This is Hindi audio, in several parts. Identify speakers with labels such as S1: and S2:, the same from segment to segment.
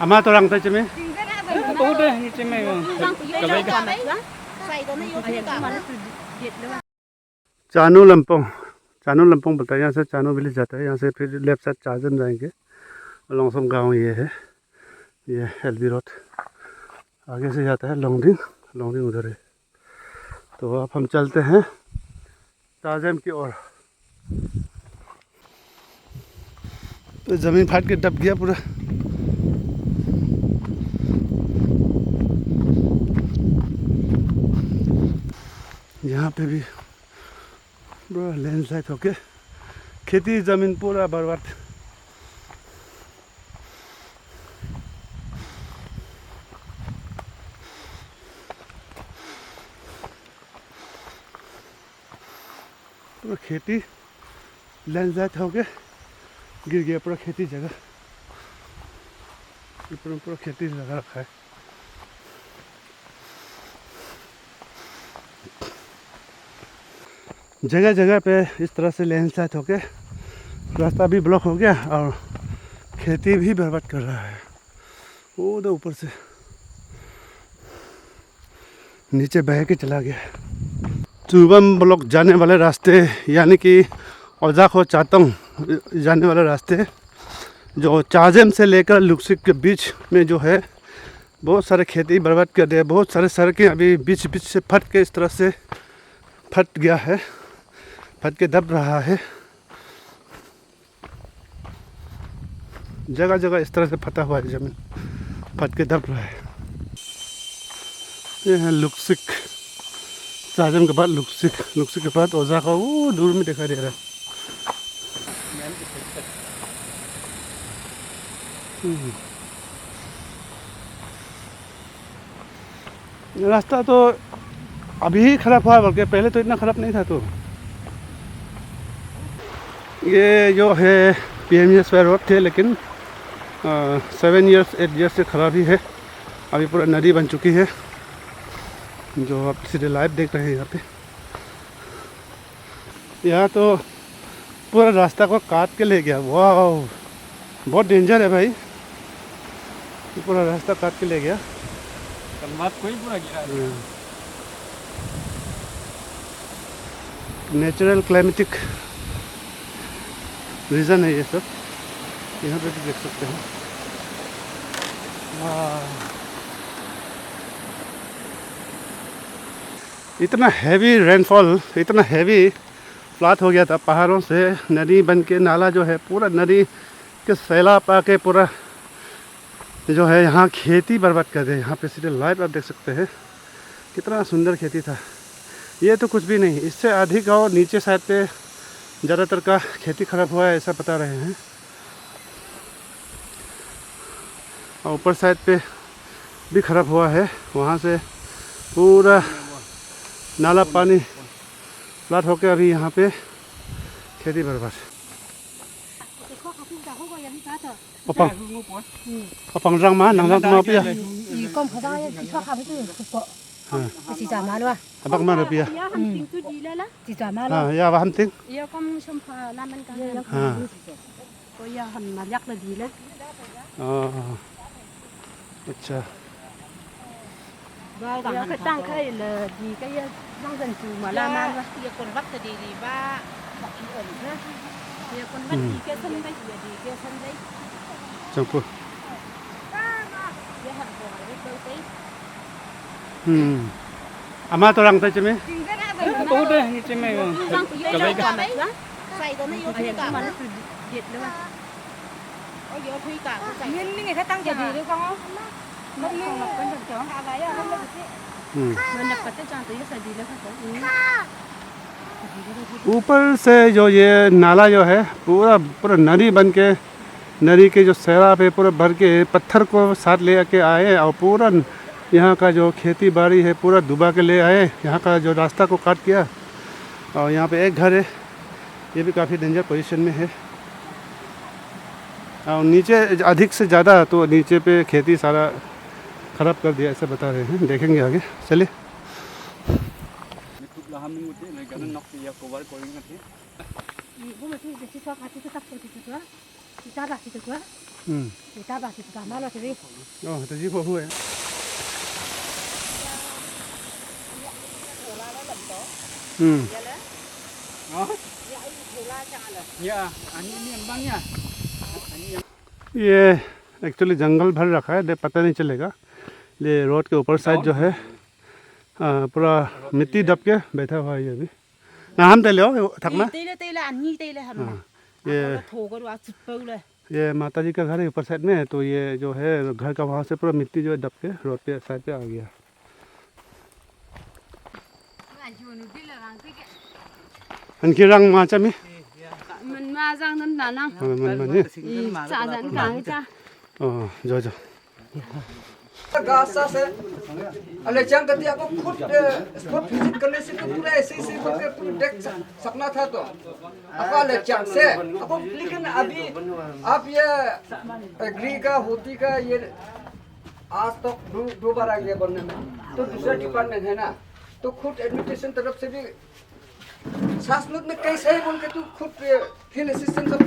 S1: Ama torang ta chime.
S2: Bố đây như thế này
S1: Chanu लमपोंग बोलता है। यहाँ से चानू विलेज जाता है। यहाँ से फिर लेफ्ट साइड चार्जन जाएंगे। लॉन्गसम गांव ये है। ये एलबी रोड आगे से जाता है लॉन्गडिंग उधर है। तो अब हम चलते हैं चार्जम की ओर। तो ज़मीन फाट के दब गया पूरा। यहाँ पे भी पूरा लैंडस्लाइड होके खेती ज़मीन पूरा बर्बाद। पूरा खेती लैंडस्लाइड होके गिर गया पूरा खेती जगह। पूरा खेती लगा रखा है। जगह जगह पे इस तरह से लैंडस्लाइड होके रास्ता भी ब्लॉक हो गया और खेती भी बर्बाद कर रहा है। वो उधर ऊपर से नीचे बह के चला गया। चुबम ब्लॉक जाने वाले रास्ते यानी कि ओजाखो चातंग जाने वाले रास्ते जो चाजेम से लेकर लुक्सिक के बीच में जो है बहुत सारे खेती बर्बाद कर दिए। बहुत सारे सड़कें अभी बीच बीच से फट के इस तरह से फट गया है, फट के दब रहा है। जगह जगह इस तरह से फटा हुआ है, जमीन फट के दब रहा है। ये है लुक्सिक, चाजम के बाद लुक्सिक के बाद ओजाखो वो दूर में दिखाई दे रहा है। रास्ता तो अभी ख़राब हुआ बल्कि पहले तो इतना ख़राब नहीं था। तो ये जो है PMES रोड थे, लेकिन 7 इयर्स 8 इयर्स से ख़राब ही है। अभी पूरा नदी बन चुकी है जो आप सीधे लाइव देख रहे हैं। यहाँ पे यहाँ तो पूरा रास्ता को काट के ले गया। वाह, बहुत डेंजर है भाई। पूरा रास्ता काट के ले गया।
S2: कोई पूरा गिरा।
S1: नेचुरल क्लाइमेटिक रीज़न है ये सब। यहाँ पे भी देख सकते हैं। इतना हैवी रेनफॉल, इतना हैवी फ्लड हो गया था। पहाड़ों से नदी बन के नाला जो है पूरा नदी के सैलाब आके पूरा जो है यहाँ खेती बर्बाद कर दे। यहाँ पे सीधे लाइव आप देख सकते हैं कितना सुंदर खेती था। ये तो कुछ भी नहीं, इससे अधिक और नीचे साइड पे ज़्यादातर का खेती खराब हुआ है ऐसा बता रहे हैं। और ऊपर साइड पे भी खराब हुआ है। वहाँ से पूरा नाला पानी फ्लड होकर अभी यहाँ पे खेती बर्बाद। Opang rang ma nang rang ma pia.
S3: Con phải đo chỉ cho khám cái bộ. Chỉ trả mà luôn.
S1: Abak ma pia.
S3: Chỉ trả mà luôn.
S1: Ya wa ham ting.
S4: Iya con xâm phà làm ăn cái. Có ya hầm mà nhắc là gì đấy.
S1: अच्छा।
S4: Dạ cái tăng cái là gì cái răng dần chủ mà làm ăn mà.
S5: Iya con bắt thì ba hoặc đi ẩn ha. Iya con bắt đi cái sân đây thì cái sân đây.
S1: Champu.
S5: Iya hầm bò đấy đâu tí.
S1: Ama torang ta chime.
S2: Bố đây như thế này
S5: Cái đấy cả. Xài đó nó vô thuy cả.
S4: Mà nó từ Việt luôn.
S5: Có vô thuy cả.
S3: Nhưng người ta tăng giờ gì được không?
S4: Mất không lập cái đường chó. Nó nhập cái trang tới sẽ gì nữa không?
S1: ऊपर से जो ये नाला जो है पूरा पूरा नदी बन के नदी के जो सैलाब है पूरा भर के पत्थर को साथ ले के आए और पूरा यहाँ का जो खेती बाड़ी है पूरा डुबा के ले आए। यहाँ का जो रास्ता को काट किया और यहाँ पे एक घर है, ये भी काफ़ी डेंजर पोजीशन में है। और नीचे अधिक से ज़्यादा तो नीचे पे खेती सारा ख़राब कर दिया ऐसा बता रहे हैं। देखेंगे आगे, चलिए।
S3: Ibu masih jadi suka hati tetap jadi juga. Kita lah gitu gua. Người ta bảo thì cả má là thế đi.
S1: tự nhiên vô huệ
S2: Ya, ini yang bang ya.
S1: ये एक्चुअली जंगल भर रखा है, पता नहीं चलेगा। ये रोड के ऊपर साइड जो है पूरा मिट्टी दब के बैठा हुआ है ये अभी। ना हम तले हो थकना।
S5: Tây là ăn tây là hầm.
S1: ये
S5: Thổ có đồ chụp bâu này.
S1: ये माता जी का घर है ऊपर साइड में, तो ये जो है घर का वहाँ से पूरा मिट्टी जो है दब के रोड पे साइड पे आ गया। इनकी रंग माचा में
S4: Mình ma răng nên là năng.
S1: मन
S4: Chả dẫn cả cái cha.
S1: जो
S6: गासा से अले चंग कति आपको खुद स्पॉट विजिट करने से तो पूरा ऐसे ऐसे करके पूरा देख सकना था तो आपको अले चंग से आपको लेकिन अभी आप ये एग्री का होती का ये आज तक दो बार आ गया बनने में, तो दूसरा डिपार्टमेंट है ना, तो खुद एडमिनिस्ट्रेशन तरफ से भी शासनों में कैसे है बोल के तू खुद फील्ड असिस्टेंट सब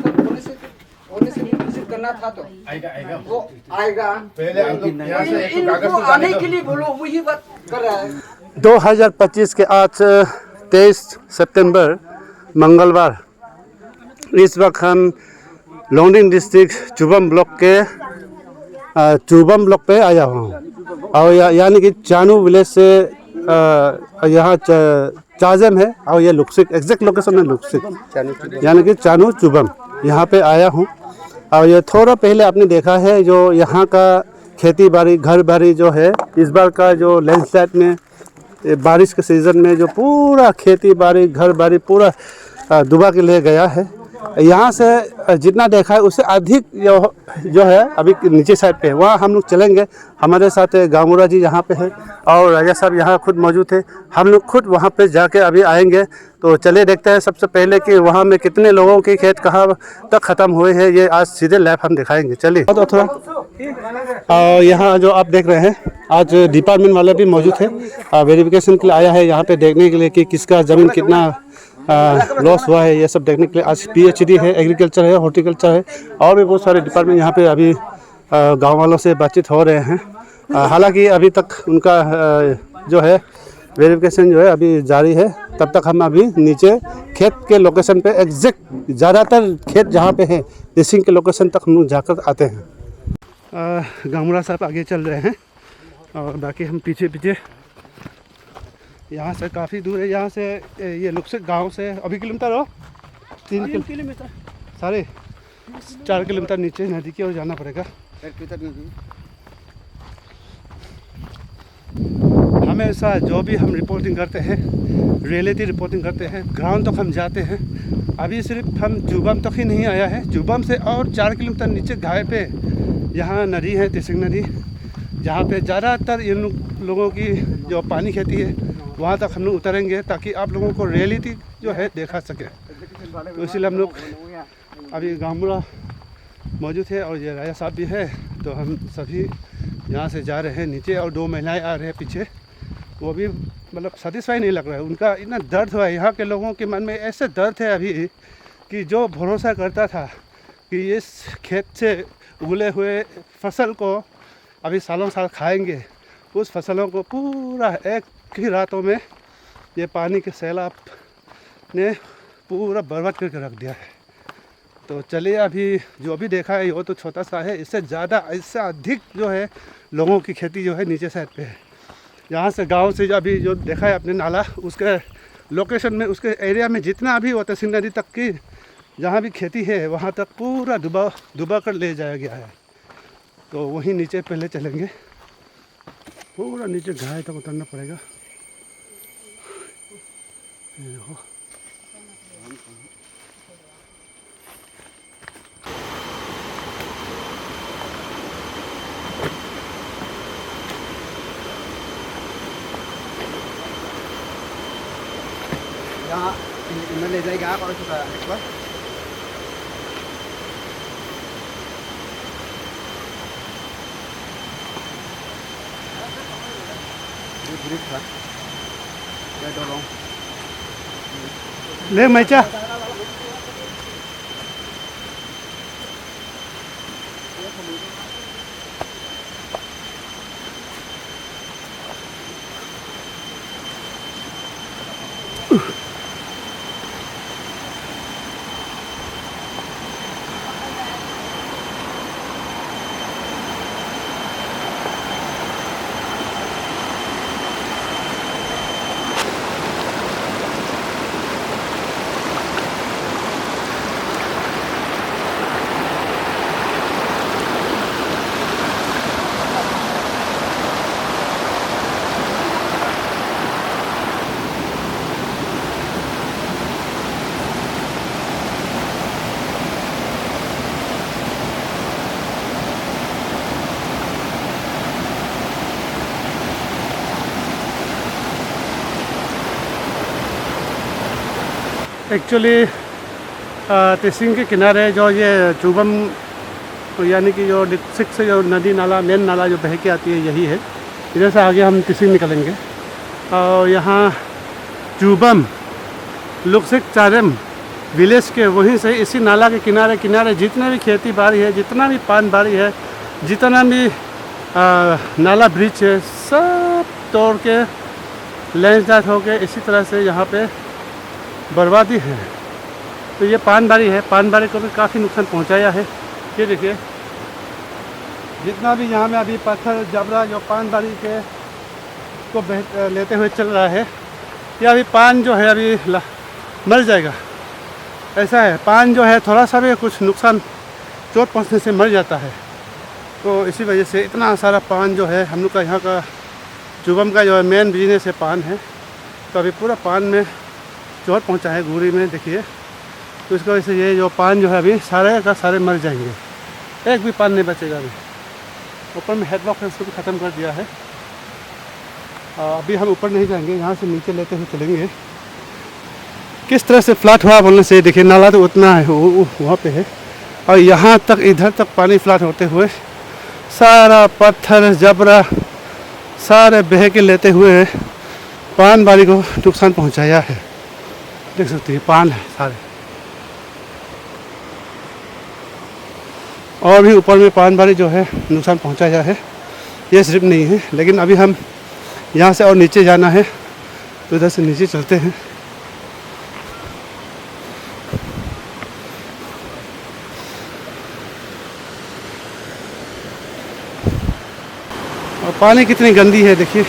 S6: होने से विजिट करना था तो आएगा वो आएगा पहले इनको आने के लिए बोलो, वही बात कर रहा है।
S1: 2025 के आज 23 सितंबर मंगलवार इस वक्त हम लोंगडिंग डिस्ट्रिक्ट चुबम ब्लॉक के चुबम ब्लॉक पे आया हूँ, और यानी कि चानू विलेज से यहाँ चाजम है, और ये लुक्सिक एग्जैक्ट लोकेशन है लुक्सिक यानी कि चानू चुबम, यहाँ पे आया हूँ। और ये थोड़ा पहले आपने देखा है जो यहाँ का खेती बाड़ी घर बाड़ी जो है, इस बार का जो लैंडस्लाइड में बारिश के सीज़न में जो पूरा खेती बाड़ी घर बाड़ी पूरा डुबा के ले गया है। यहाँ से जितना देखा है उससे अधिक जो है अभी नीचे साइड पे है, वहाँ हम लोग चलेंगे। हमारे साथ गामुरा जी यहाँ पे है और राजा साहब यहाँ खुद मौजूद है, हम लोग खुद वहाँ पे जाके अभी आएंगे। तो चले देखते हैं सबसे पहले कि वहाँ में कितने लोगों के खेत कहाँ तक ख़त्म हुए हैं, ये आज सीधे लाइव हम दिखाएंगे। चलिए तो थोड़ा और यहाँ जो आप देख रहे हैं आज डिपार्टमेंट वाले भी मौजूद है, वेरिफिकेशन के लिए आया है यहाँ पे देखने के लिए कि किसका ज़मीन कितना लॉस हुआ है, ये सब देखने के लिए। आज PhD है, एग्रीकल्चर है, हॉर्टिकल्चर है और भी बहुत सारे डिपार्टमेंट यहाँ पे अभी गांव वालों से बातचीत हो रहे हैं। हालांकि अभी तक उनका जो है वेरिफिकेशन जो है अभी जारी है, तब तक हम अभी नीचे खेत के लोकेशन पे एग्जैक्ट ज़्यादातर खेत जहाँ पे है रेसिंग के लोकेशन तक हम लोग जाकर आते हैं। गामुरा साहब आगे चल रहे हैं और बाकी हम पीछे पीछे। यहाँ से काफ़ी दूर है, यहाँ से ये लुक्सिक गांव से अभी किलोमीटर हो 3 किलोमीटर सारे 4 किलोमीटर नीचे नदी की ओर जाना पड़ेगा। हमेशा जो भी हम रिपोर्टिंग करते हैं रियलिटी रिपोर्टिंग करते हैं, ग्राउंड तक हम जाते हैं। अभी सिर्फ हम जुबम तक ही नहीं आया है, जुबम से और 4 किलोमीटर नीचे घाय पे यहाँ नदी है तिसिंग नदी, जहाँ पे ज़्यादातर इन लोगों की जो पानी खेती है वहाँ तक हम लोग उतरेंगे ताकि आप लोगों को रियलिटी जो है देखा सके। तो इसलिए हम लोग अभी गामुरा मौजूद है और ये राजा साहब भी है, तो हम सभी यहाँ से जा रहे हैं नीचे और 2 महिलाएं आ रहे हैं पीछे। वो भी मतलब सेटिस्फाई नहीं लग रहा है, उनका इतना दर्द हुआ है। यहाँ के लोगों के मन में ऐसे दर्द है अभी कि जो भरोसा करता था कि इस खेत से उगले हुए फसल को अभी सालों साल खाएंगे, उस फसलों को पूरा एक ही रातों में ये पानी के सैलाब ने पूरा बर्बाद करके रख दिया है। तो चलिए अभी जो भी देखा है वो तो छोटा सा है, इससे ज़्यादा इससे अधिक जो है लोगों की खेती जो है नीचे साइड पे है। यहाँ से गांव से जो अभी जो देखा है अपने नाला, उसके लोकेशन में उसके एरिया में जितना भी होता है सिंध नदी तक की जहाँ भी खेती है वहाँ तक पूरा डुबा कर ले जाया गया है। तो वहीं नीचे पहले चलेंगे, पूरा नीचे घाय तक उतरना पड़ेगा। देखो
S6: यहाँ इनमें ले जाएगा और चुका एक बार
S1: ले मैचा एक्चुअली तिसिंग के किनारे जो ये चुबम यानी कि जो डिस्ट्रिक्ट से जो नदी नाला मेन नाला जो बह के आती है यही है। इधर से आगे हम तिसिंग निकलेंगे और यहाँ चुबम लुक्सिक चारम विलेज के वहीं से इसी नाला के किनारे किनारे जितने भी खेती बाड़ी है, जितना भी पान बाड़ी है, जितना भी नाला ब्रिज है, सब तोड़ के लैंडस्लाइड हो के इसी तरह से यहाँ पे बर्बादी है। तो ये पान बाड़ी है, पान बाड़ी को भी काफ़ी नुकसान पहुँचाया है। ये देखिए जितना भी यहाँ में अभी पत्थर जबरा जो पान बाड़ी के को लेते हुए चल रहा है, ये अभी पान जो है अभी मर जाएगा। ऐसा है, पान जो है थोड़ा सा भी कुछ नुकसान चोट पहुँचने से मर जाता है। तो इसी वजह से इतना सारा पान जो है हम लोग का यहाँ का चुबम का जो है मेन बिजनेस है पान है। तो अभी पूरा पान में चोट पहुँचा है गुरी में देखिए। तो इसकी वजह से ये जो पान जो है अभी सारे का सारे मर जाएंगे, एक भी पान नहीं बचेगा। अभी ऊपर में हेडलॉक है, उसको भी ख़त्म कर दिया है। अभी हम ऊपर नहीं जाएंगे, यहाँ से नीचे लेते हुए चलेंगे। किस तरह से फ्लड हुआ बोलने से देखिए, नाला तो उतना है वहाँ पे है और यहाँ तक इधर तक पानी फ्लड होते हुए सारा पत्थर जबरा सारे बह के लेते हुए पान बाड़ी को नुकसान पहुँचाया है। देख सकते हैं पान है सारे, और भी ऊपर में पान बाड़ी जो है नुकसान पहुँचाया है। ये सिर्फ नहीं है, लेकिन अभी हम यहाँ से और नीचे जाना है तो इधर से नीचे चलते हैं। और पानी कितनी गंदी है देखिए।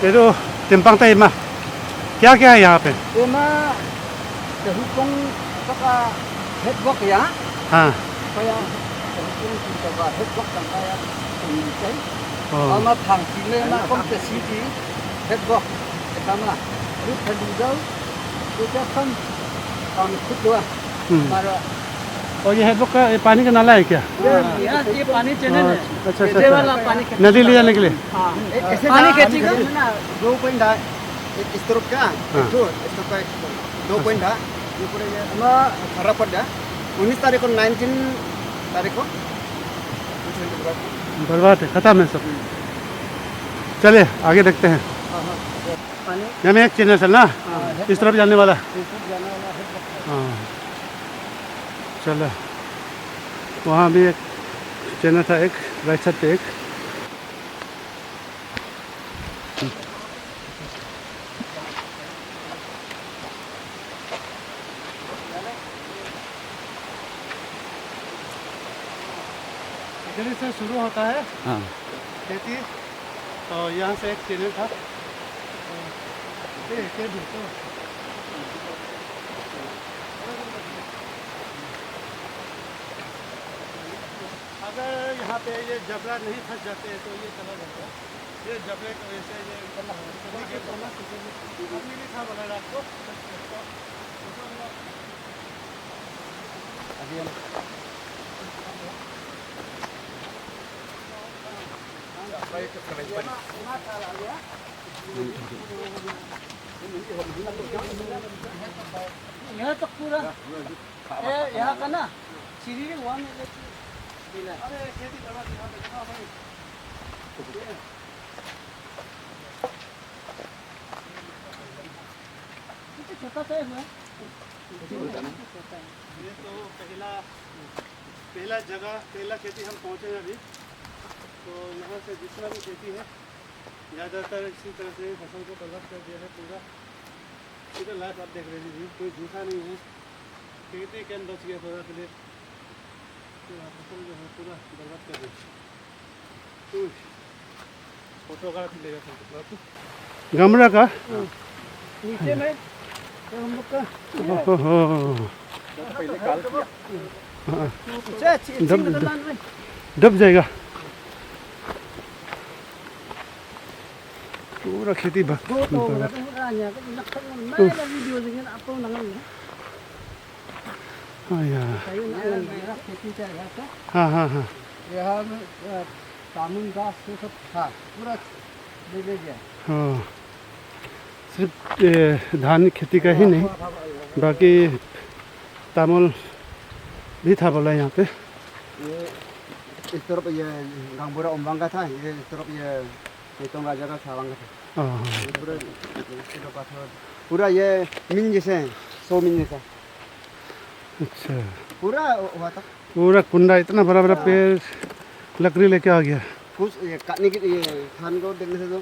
S1: ये तो टिम्पांग ताई मा क्या क्या है यहाँ पे?
S6: Ema terhubung apakah headwork ya?
S1: हाँ
S6: Kaya terhubung juga headwork dan kaya ini.
S1: oh.
S6: Ama thang sini na kom ke sini headwork pertama. Itu kedua kita kan kedua. Mara
S1: और ये हेडवर्क का ये पानी का नाला है क्या?
S2: ये पानी चैनल है।
S1: अच्छा
S2: ये वाला पानी
S1: अच्छा, नदी ले जाने के लिए।
S2: पानी कैसी का?
S7: 2.2 इस तरफ का itu इसका का 2.2 ये पूरे ये ama खराब पड़ गया 19 तारीख को 19 तारीख को
S1: बर्बाद है, खत्म है सब। चले आगे देखते हैं। यहाँ में एक चैनल है ना इस तरफ जाने वाला। हाँ चलो, वहाँ भी एक चैनल था, एक राइट साइड पे एक। इधर से शुरू होता है खेती और यहाँ से एक चैनल था। अगर यहाँ पे ये जबरा नहीं फंस जाते तो ये चला जाता। ये जबरे की वजह से ये अभी भी था बोला आपको। अभी हम
S2: यहाँ तक पूरा यहाँ का ना सीढ़ी वहाँ में
S1: अरे खेती करवा यहाँ पे जमा भाई।
S2: छोटा सा है।
S1: ये तो पहला जगह पहला खेती हम पहुँचे हैं अभी। तो यहाँ से जितना भी खेती है ज़्यादातर इसी तरह से फसल को बर्बाद कर दिया है पूरा। इधर लाइफ आप देख रहे हैं, कोई झूठा नहीं है। खेती कैन बच गया थोड़ा के लिए, फसल जो है पूरा बर्बाद कर दी। फोटोग्राफी लेगा गमला का
S2: नीचे में तो हम लोग का
S1: डब जाएगा पूरा खेती
S2: nya cái nó không mấy là video gì cái apa nangan ya.
S1: हाँ यार
S2: Kayu nangan ya खेती का है तो
S1: हाँ हाँ हाँ
S2: यहाँ में तामुन घास ये सब था पूरा ले गया
S1: हाँ सिर्फ ये धान की खेती का ही नहीं बाकी तामुल भी था बोला यहाँ पे
S7: ये इस तरफ ये गांगपुरा उम्बांग का था, ये इस तरफ ये खेतों का जगह सावांग का था।
S1: हाँ
S7: ये पूरा ये मिन जैसे 100 मिन जैसा
S1: अच्छा
S7: पूरा हुआ था।
S1: पूरा कुंडा इतना बड़ा बड़ा पेड़ लकड़ी लेके आ गया
S7: कुछ ये काटने की ये धान को देखने से तो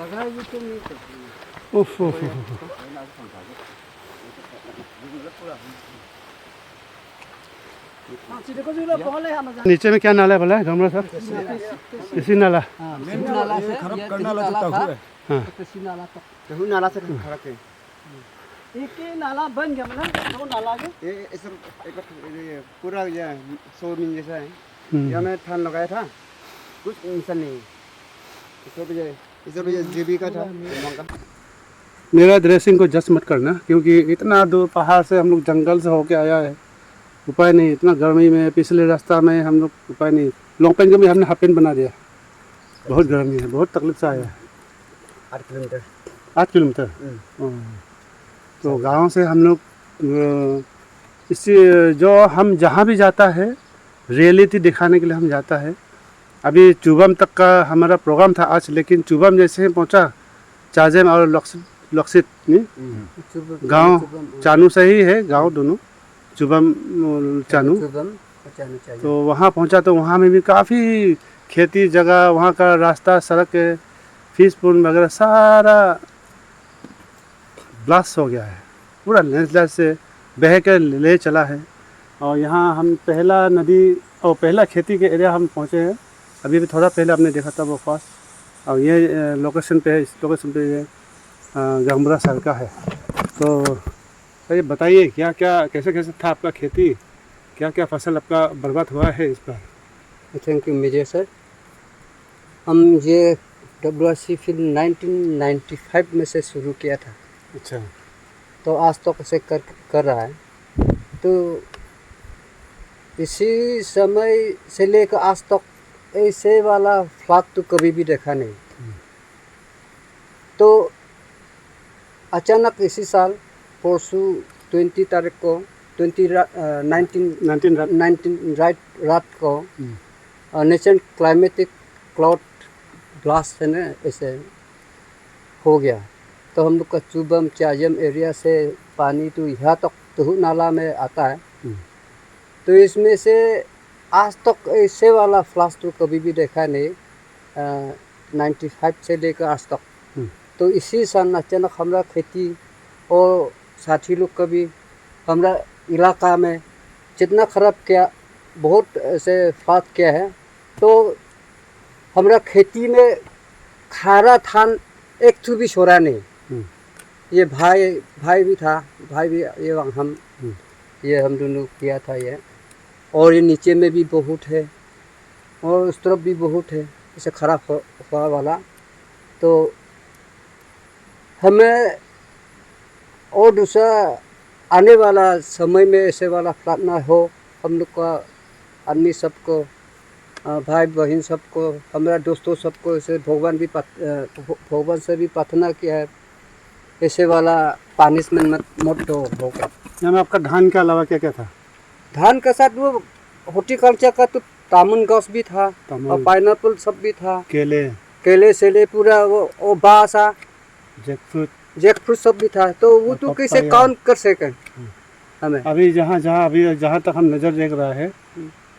S2: लगा ये तो नहीं तो
S1: उफ उफ उफ।
S2: हाँ सीधे को जो पहले हम
S1: नीचे में क्या नाला है बोला गमला साहब इसी नाला
S2: हाँ मेन नाला से खराब करना नाला था
S1: हाँ
S2: तो सी नाला तक
S7: तो नाला से खड़ा के
S2: एक ही नाला बन गया मतलब दो नाला के
S7: ये इस तरफ एक ये पूरा ये 100 मिन जैसा है।
S1: हम्म।
S7: यहाँ में धान लगाया था कुछ इंसान नहीं इस तरफ ये जीविका था उम्बांग का।
S1: मेरा ड्रेसिंग को जज मत करना क्योंकि इतना दूर पहाड़ से हम लोग जंगल से होके आया है उपाय नहीं इतना गर्मी में पिछले रास्ता में हम लोग उपाय नहीं लॉन्ग पैंट का भी हमने हाफ पैंट बना दिया बहुत गर्मी है बहुत तकलीफ से आया है
S7: 8 किलोमीटर
S1: 8 किलोमीटर तो गांव से हम लोग इसी जो हम जहाँ भी जाता है रियलिटी दिखाने के लिए हम जाता है अभी चुबम तक का हमारा प्रोग्राम था आज लेकिन चुबम जैसे ही पहुँचा चाजेम और लक्सित गांव चानू से ही है गांव दोनों चुबम चानू तो वहाँ पहुँचा तो वहाँ में भी काफ़ी खेती जगह वहाँ का रास्ता सड़क फिश पूल वगैरह सारा ब्लास्ट हो गया है पूरा लैंडस्लाइड से बह के ले चला है और यहाँ हम पहला नदी और पहला खेती के एरिया हम पहुँचे हैं अभी भी थोड़ा पहले आपने देखा था वो पास और ये लोकेशन पे है इस लोकेशन पे ये गंगपुरा शहर का है तो ये बताइए क्या क्या कैसे कैसे था आपका खेती क्या क्या फसल आपका बर्बाद हुआ है इस बार
S2: थैंक यू मेजर सर हम ये WRC फिर 1995 में से शुरू किया था
S1: अच्छा
S2: तो आज तक से कर रहा है तो इसी समय से लेकर आज तक ऐसे वाला फ्लड तो कभी भी देखा नहीं तो अचानक इसी साल परसों 20 तारीख को 19 रात को नेचुरल क्लाइमेटिक क्लाउड ब्लास्ट है ना ऐसे हो गया तो हम लोग का चुबम चाजम एरिया से पानी तो यहाँ तक तहु नाला में आता है तो इसमें से आज तक ऐसे वाला फ्लश तो कभी भी देखा नहीं 95 से लेकर आज तक तो इसी साल अचानक हमारा खेती और साथी लोग का भी हमारा इलाका में जितना ख़राब किया बहुत ऐसे फ्लड किया है तो हमारा खेती में खारा धान एक तो भी छोड़ा नहीं ये भाई भी था भाई भी ये हम दोनों किया था ये और ये नीचे में भी बहुत है और उस तरफ भी बहुत है इसे खराब हुआ वाला तो हमें और दूसरा आने वाला समय में ऐसे वाला फ्लड ना हो हम लोग का आदमी सबको भाई बहन सबको हमारा दोस्तों सबको ऐसे भगवान से भी प्रार्थना किया है ऐसे वाला पनिशमेंट मत दो होगा।
S1: यहाँ में आपका धान के अलावा क्या क्या था
S2: धान के साथ वो हॉर्टिकल्चर का तो तामुन घास भी था और पाइनएप्पल सब भी था केले सेले पूरा वो बासा जैकफ्रूट सब भी था तो वो तो कैसे काउंट कर सकें हमें
S1: अभी जहाँ तक हम नज़र देख रहा है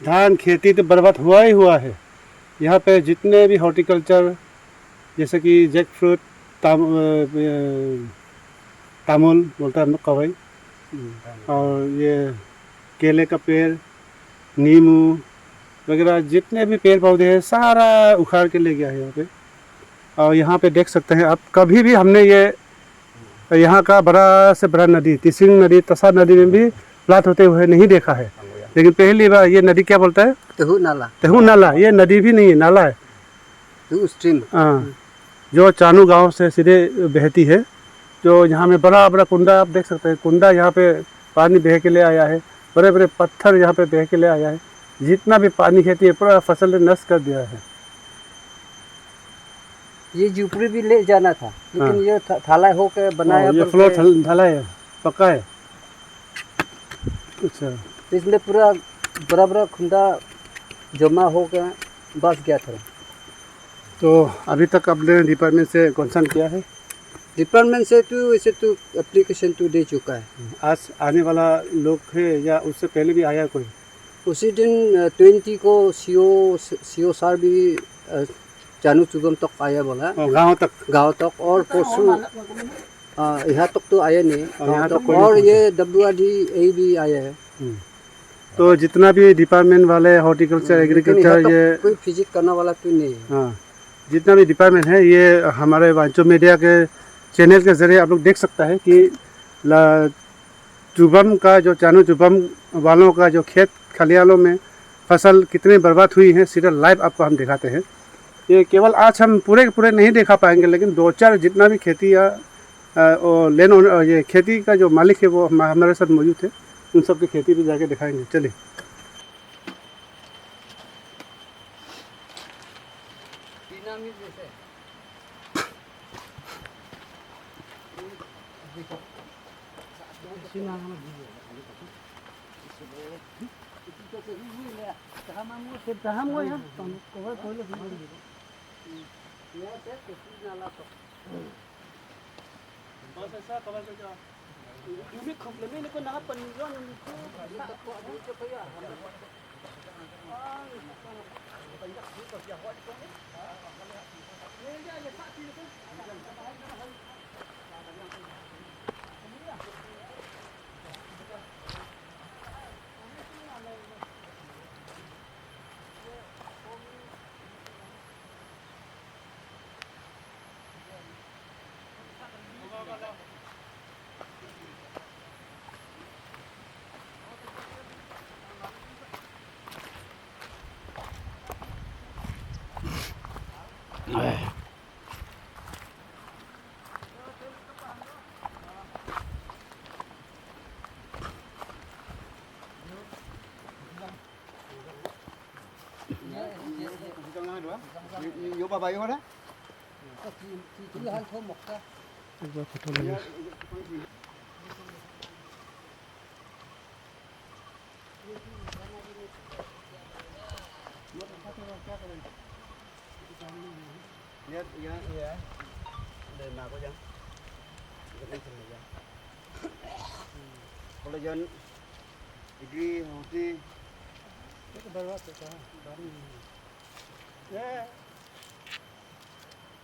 S1: धान खेती तो बर्बाद हुआ ही हुआ है यहाँ पे जितने भी हॉर्टिकल्चर जैसे कि जैकफ्रूट तामुल बोलता है हम लोग कवई और ये केले का पेड़ नींबू वगैरह जितने भी पेड़ पौधे हैं सारा उखाड़ के ले गया है यहाँ पे और यहाँ पे देख सकते हैं आप कभी भी हमने ये यहाँ का बड़ा से बड़ा नदी तिसिंग नदी तसा नदी में भी फ्लड होते हुए नहीं देखा है लेकिन पहली बार ये नदी क्या बोलता है
S2: तहु नाला
S1: ये नदी भी नहीं है नाला है
S2: स्ट्रीम
S1: हाँ जो चानू गांव से सीधे बहती है। जो यहाँ में बड़ा बड़ा कुंडा आप देख सकते हैं, कुंडा यहाँ पे पानी बह के ले आया है, बड़े बड़े पत्थर यहाँ पे बह के ले आया है। जितना भी पानी खेती है पूरा फसल ने नष्ट कर दिया है।
S2: ये झुपड़ी भी ले जाना था, लेकिन ये थाला होकर बनाया।
S1: ये फ्लोर ढाला है, पक्का है। अच्छा,
S2: इसमें पूरा बड़ा बड़ा खुंडा जमा होकर बस गया था।
S1: तो अभी तक आपने डिपार्टमेंट से कंसर्न किया है?
S2: डिपार्टमेंट से तो इसे तो एप्लीकेशन तो दे चुका है।
S1: आज आने वाला लोग है या उससे पहले भी आया कोई?
S2: उसी दिन 20 को सीओ सर भी चानू चुबम तक आया बोला, गांव तक। और परसों यहाँ तक तो आया नहीं, गाँव तक। और ये WRD भी आया है।
S1: तो जितना भी डिपार्टमेंट वाले हॉर्टिकल्चर, एग्रीकल्चर, ये
S2: कोई विजिट करने वाला तो नहीं है।
S1: हाँ, जितना भी डिपार्टमेंट है ये हमारे वांचो मीडिया के चैनल के ज़रिए आप लोग देख सकता है कि चुबम का जो चानू चुबम वालों का जो खेत खलियानों में फसल कितनी बर्बाद हुई है, सीधा लाइव आपको हम दिखाते हैं। ये केवल आज हम पूरे नहीं दिखा पाएंगे, लेकिन 2-4 जितना भी खेती या ये खेती का जो मालिक है वो हमारे साथ मौजूद है, उन सब की खेती भी जाके दिखाएंगे। चलिए।
S7: Yo bà bảy đó. Kalau jangan degree होती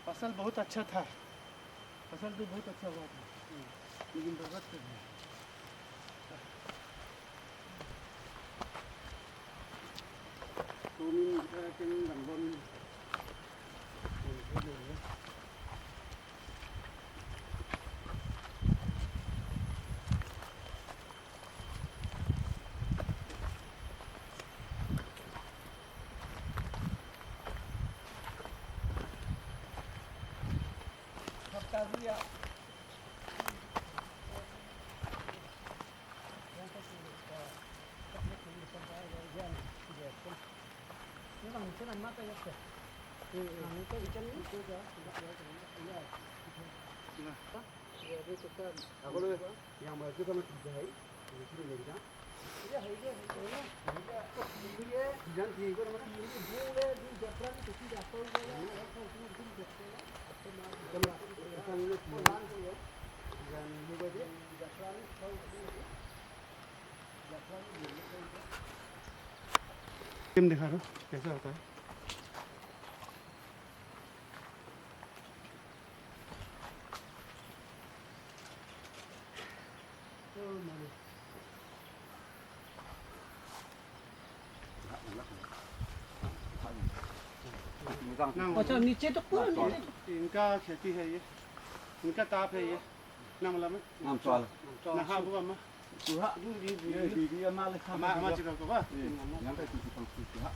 S1: फसल बहुत अच्छा था, फसल तो बहुत अच्छा हुआ था, लेकिन बर्बाद कर दिया।
S7: yang baru kita masih jahit, ini sudah mereka. Jangan tiga orang ini boleh di jalan itu tidak tahu jalan, kalau cuma di jalan, kalau ini pulang tu ya, dan juga dia di jalan tahu
S1: team दिखा दो कैसा होता है।
S3: अच्छा नीचे तो पूरा
S1: इनका खेती है ये, इनका ताप है ये। ना मतलब में
S7: Nam soal.
S1: ना हाँ बुआ माँ
S7: Suha tu di amal lekah.
S1: माँ चिकन को बा
S7: Yang tu di pang suha.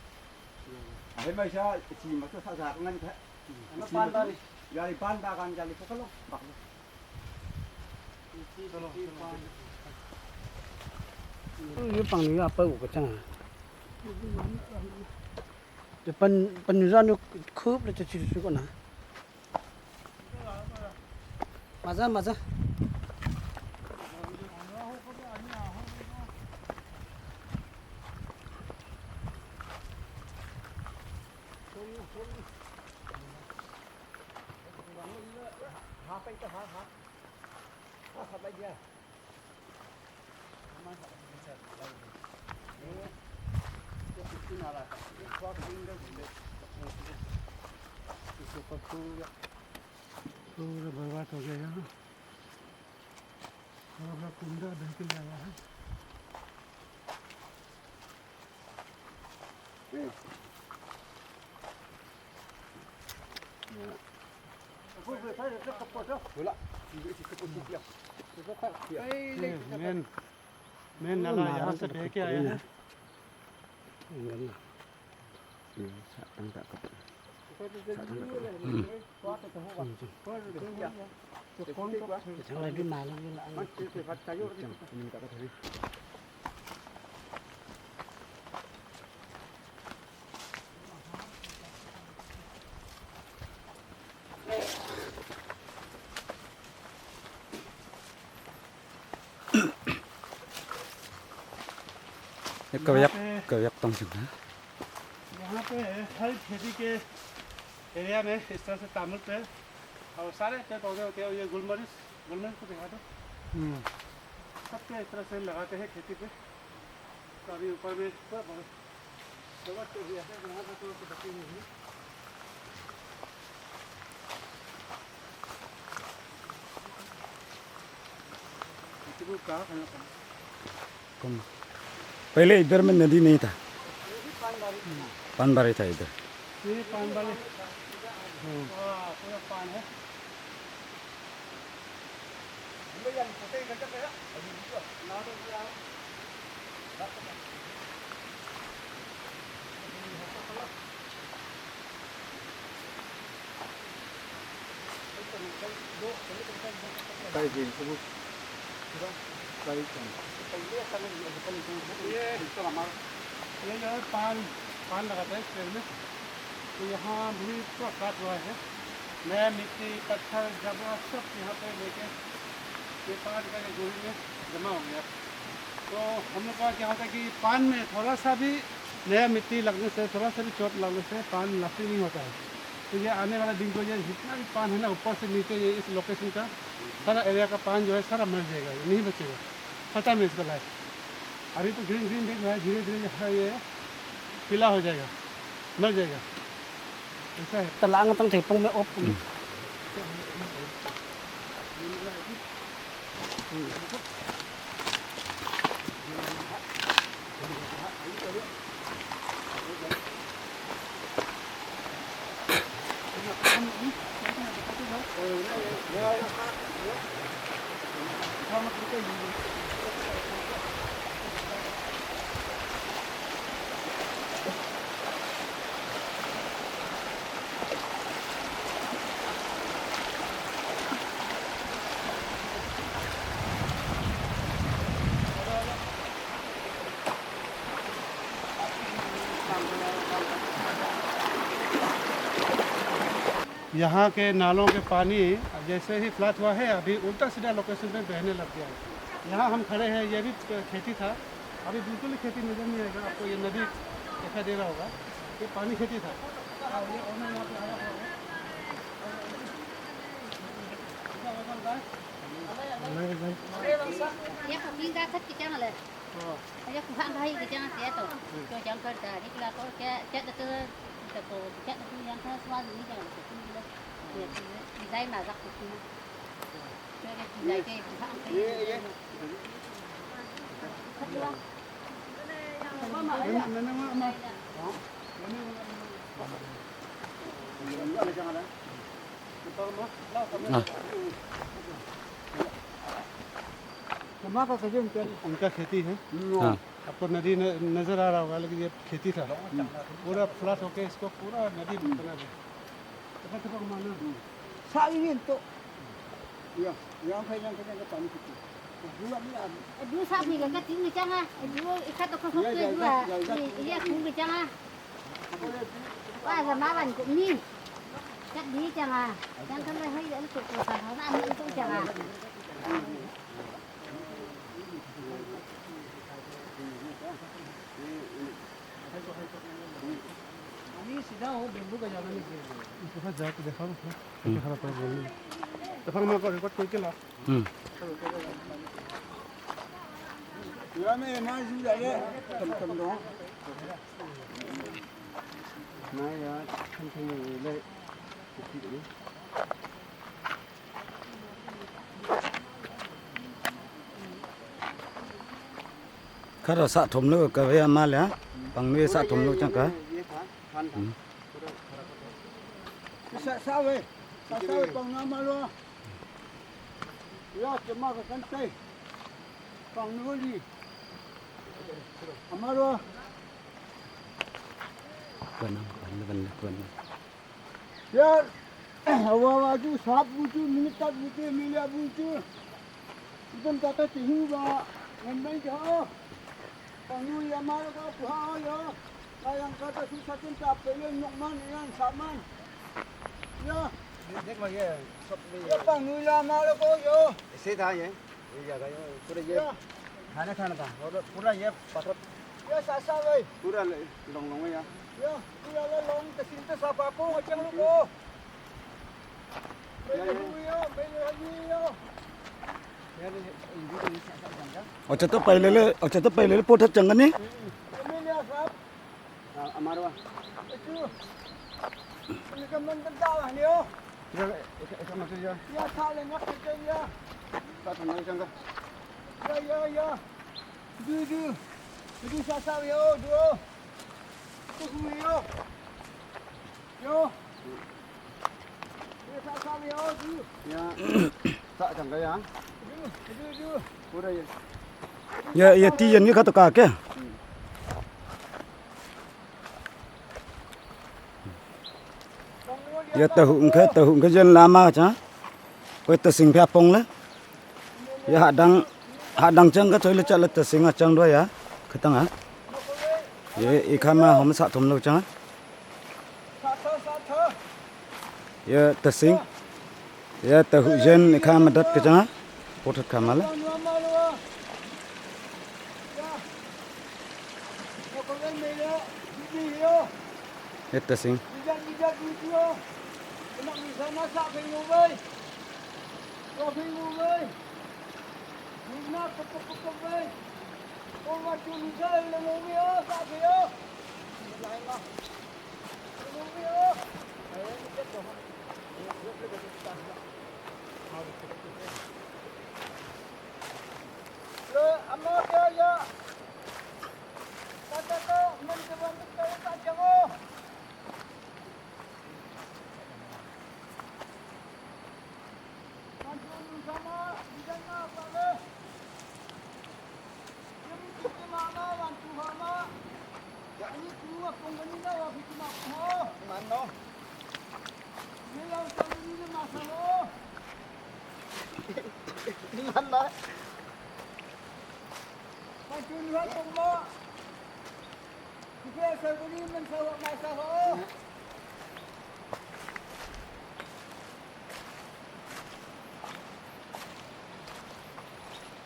S7: Ahai mai sa si masa sa sa ngan ka.
S1: ना पान पानी
S7: Jali pandakan jali pokok pak.
S2: ये पानी apa को चंगा depan penjualan खूब ले चीज को ना मजा मजा
S1: पूरा बर्बाद हो गया यहाँ थोड़ा कुंडा बिल्कुल आया है मेन मेन नाला यहाँ से बह के आया है
S2: chẳng đi mà lắm
S8: कवयक तंग चुका
S1: यहाँ पे हर खेती के एरिया में इस तरह से तामुल पेड़ और सारे पेड़ पौधे होते हैं। ये गुलमरिच को दिखा दो सबके इस तरह से लगाते हैं खेती पे। तो अभी ऊपर में पूरा बहुत एरिया है यहाँ पर तो बची हुई है। खेती को कहाँ करना पड़ा।
S8: पहले इधर में नदी नहीं था पानबारी था इधर
S1: ये पान वाले पूरा पान है। ये जो है पान लगाता है पेड़ में। तो यहाँ भी पूरा काट हुआ है। नया मिट्टी पत्थर जबड़ा सब यहाँ पे लेके ये पान का गोली में जमा हो गया। तो हम लोग का क्या होता है कि पान में थोड़ा सा भी नया मिट्टी लगने से थोड़ा सा भी चोट लगने से पान लास्टिंग नहीं होता है। तो ये आने वाला दिन को ये जितना भी पान है ना ऊपर से नीचे ये इस लोकेशन का सारा एरिया का पान जो है सारा मर जाएगा, ये नहीं बचेगा। खत्म है इसका लाइफ। अभी तो ग्रीन ग्रीन दिख रहा है, धीरे धीरे ये पीला हो जाएगा, मर जाएगा। ऐसा है।
S2: talang tang thai pong me op
S1: यहाँ के नालों के पानी जैसे ही फ्लड हुआ है अभी उल्टा सीधा लोकेशन पे बहने लग गया है। यहाँ हम खड़े हैं, ये भी खेती था, अभी बिल्कुल ही खेती नज़र नहीं आएगा आपको। ये नदी दिखाई दे रहा होगा, ये पानी खेती था। और ये ओनर यहाँ पे आया हुआ है।
S3: ये पपी का खत कितना है ये कुहां भाई कितना से तो जो जान कर ता निकला तो क्या तो को क्या तो yang था स्वाद नहीं जान सकती ये डिजाइन ना रख सकती है डिजाइन के कुहां ये
S1: उनका खेती है। आपको नदी नज़र आ रहा होगा, लेकिन ये खेती था। पूरा फ्लड होके इसको पूरा नदी बना दिया।
S7: Sa ini tu. Ya, yang kaya cái tấm itu. Dua ni ada.
S3: Dua sapi kan tiếng người chăng à? Dua ikat tu không chơi dua. Iya cũng người chăng à? Wah, sama bạn cũng ni. Chắc đi chăng à? Chăng không phải hơi dẫn tụt của sao nó ăn cũng chăng à?
S7: Ini sudah bambu ka jalan ni.
S1: इसके साथ जाके देखा ना क्या खराब पड़ गया तो फिर मैं को रिकॉर्ड करके ला
S7: Ya me na sudah ya. Tem đó.
S2: Nay ya không thể người đây.
S8: khá là xạ thùng nước cái với mà lẽ bằng nuôi xạ thùng nước chẳng cả
S7: Sa we. Sa we pang nama lo. Ya cuma ka kan tay. Pang nuli. Amaro.
S8: vần
S7: Ya. Awa tu sab butu minit butu milia butu. Ikan kata tihu ba. Ngambil jauh. Pang nuli amaro ka puha yo. Ayang kata susah cinta pelin nyokman yang saman. Ya.
S2: Dekat lagi shop ni.
S7: Ya pang nuli amaro ko yo.
S2: Saya dah ya. Iya kaya pura ye. Khana ta. Pura ye patrat.
S7: Ya sa we.
S2: Pura long ya.
S7: Ya, pura la long ke sinta sapa ko macam lu ko. Beli yo, beli lagi yo.
S2: Ya ni ini ni sa jangka.
S8: ở chỗ tới bay lên po thất chẳng cái ní
S7: Ini dia sap.
S2: Amaro.
S7: Itu. Ini kan mentah lah ni yo.
S2: Kita masuk je.
S7: Ya salah nak kerja ya.
S2: Tak tenang jangka.
S7: Ya. Du sa yo, du. Tu yo. Yo. Ya sa yo, du.
S2: Ya. Tak jangka ya.
S7: Du.
S2: Pura ye.
S8: giờ ti dân như khát cả kia giờ tàu hụn cái dân làm mà chả với tàu sinh phép phong đấy giờ hạ đăng chân cái thôi là chả là tàu sinh ở chân đuôi á cái tăng á giờ ý khám mà không sợ thùng lâu chả giờ tàu sinh giờ tàu hụn dân ý khám mà đất cái chả bộ thật khám mà đấy giờ tàu sinh
S7: Bijak gitu yo. Nak bisa masak pengu wei. Kau pengu wei. Mina pokok wei. Kau macam ni saya le ngomi yo, tak yo. Lain lah. Ngomi yo. Saya ni cakap. Le amak ya. Kata kau mencoba untuk tak jangan.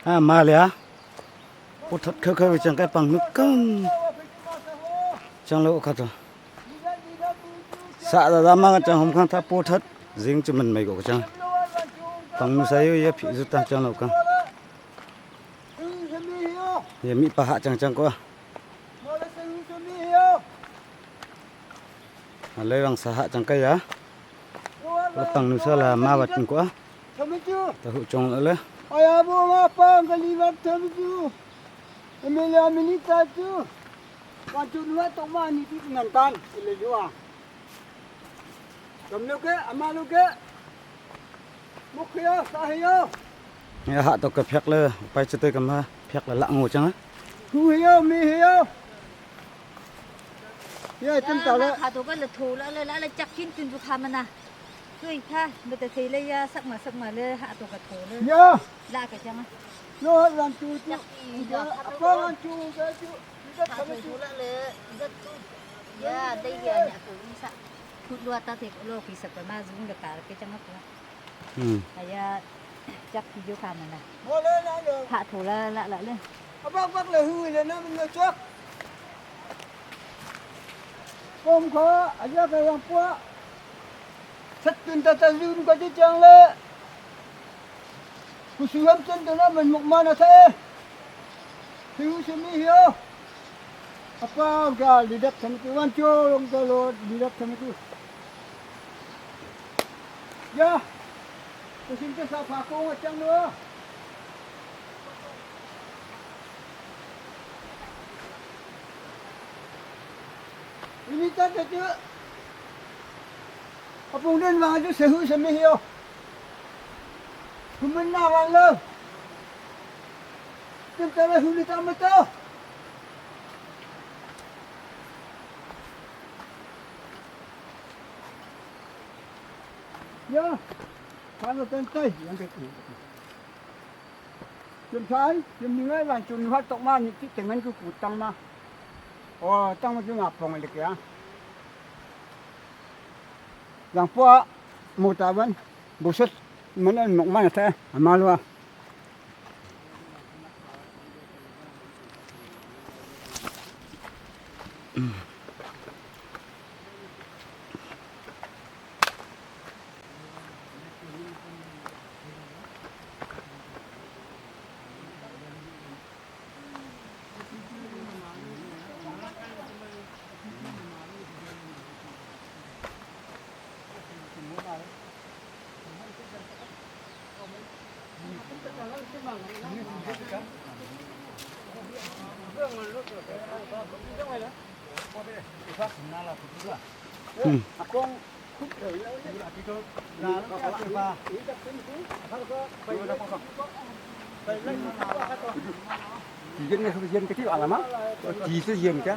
S8: mà lẽ bộ thật khơi chẳng cái bằng nước cơm chẳng lỗ khát rồi xạ ra mang chẳng không khăn tháp bộ thật riêng cho mình mày của chẳng bằng nước sấy ya phỉ ta chẳng lỗ căng ya mỹ bà hạ chẳng có lấy bằng xạ hạ chẳng cái á bằng nước sấy là ma vật quá ta hụt trồng nữa
S7: Ayah bawa apa kalimat tu? Emilia Milita tu. Macam dua tok mani tu dengan tan, ile dua. Kamu ke, amalu ke? Mukhya sahyo.
S8: ya hạ tàu cà phê lơ bay cho tôi cầm ha phê là lặng ngồi chẳng á
S7: Huyo mi hiyo. Ya chân tàu le.
S5: Hạt tụ cái là thù là chắc chín tin tụ tham mà
S3: cười tha bây giờ thấy lấy sắc mà lên hạ tổ gật thổ lên
S7: nhớ
S3: lạ cái chăng
S7: nó làm chú chứ có làm chú cái chú rất
S3: hạ
S7: thầm
S3: thổ
S7: chú
S3: lạ lên rất ya đây nhà tổ đi sắc thụt đua ta thì lô khi sập mà dùng được cả cái chăng hết hay chắc thì vô phàm này
S7: mua lên là được
S3: hạ thổ là lạ lên
S7: bác là hư rồi nó mình trước không có ở đây cái làm quá sắt tin ta dùn cái chăng lệ cứ sử dụng chân cho nó mình một mà nó thế thiếu sự mi hiểu apa ga lidak sama tu wanco long tolo lidak sama tu ya tu sinta sa pa ko macam nữa ini tak ada tu apa undang wang tu sehu sama hiểu kumen na wang lo kita lah huli tamat tu ya, kalau tentai yang itu. Jam sai, jam ni ngay là chun phát tông ma những cái tình hình của cụ tăng ma. Tăng mà chúng ngập phòng này kìa. Yang po một tạ vẫn bổ sung mình ăn một món thế, mà luôn.
S6: Chỉ dân này không dân cái thứ ở lắm á, chỉ sẽ dân chứ,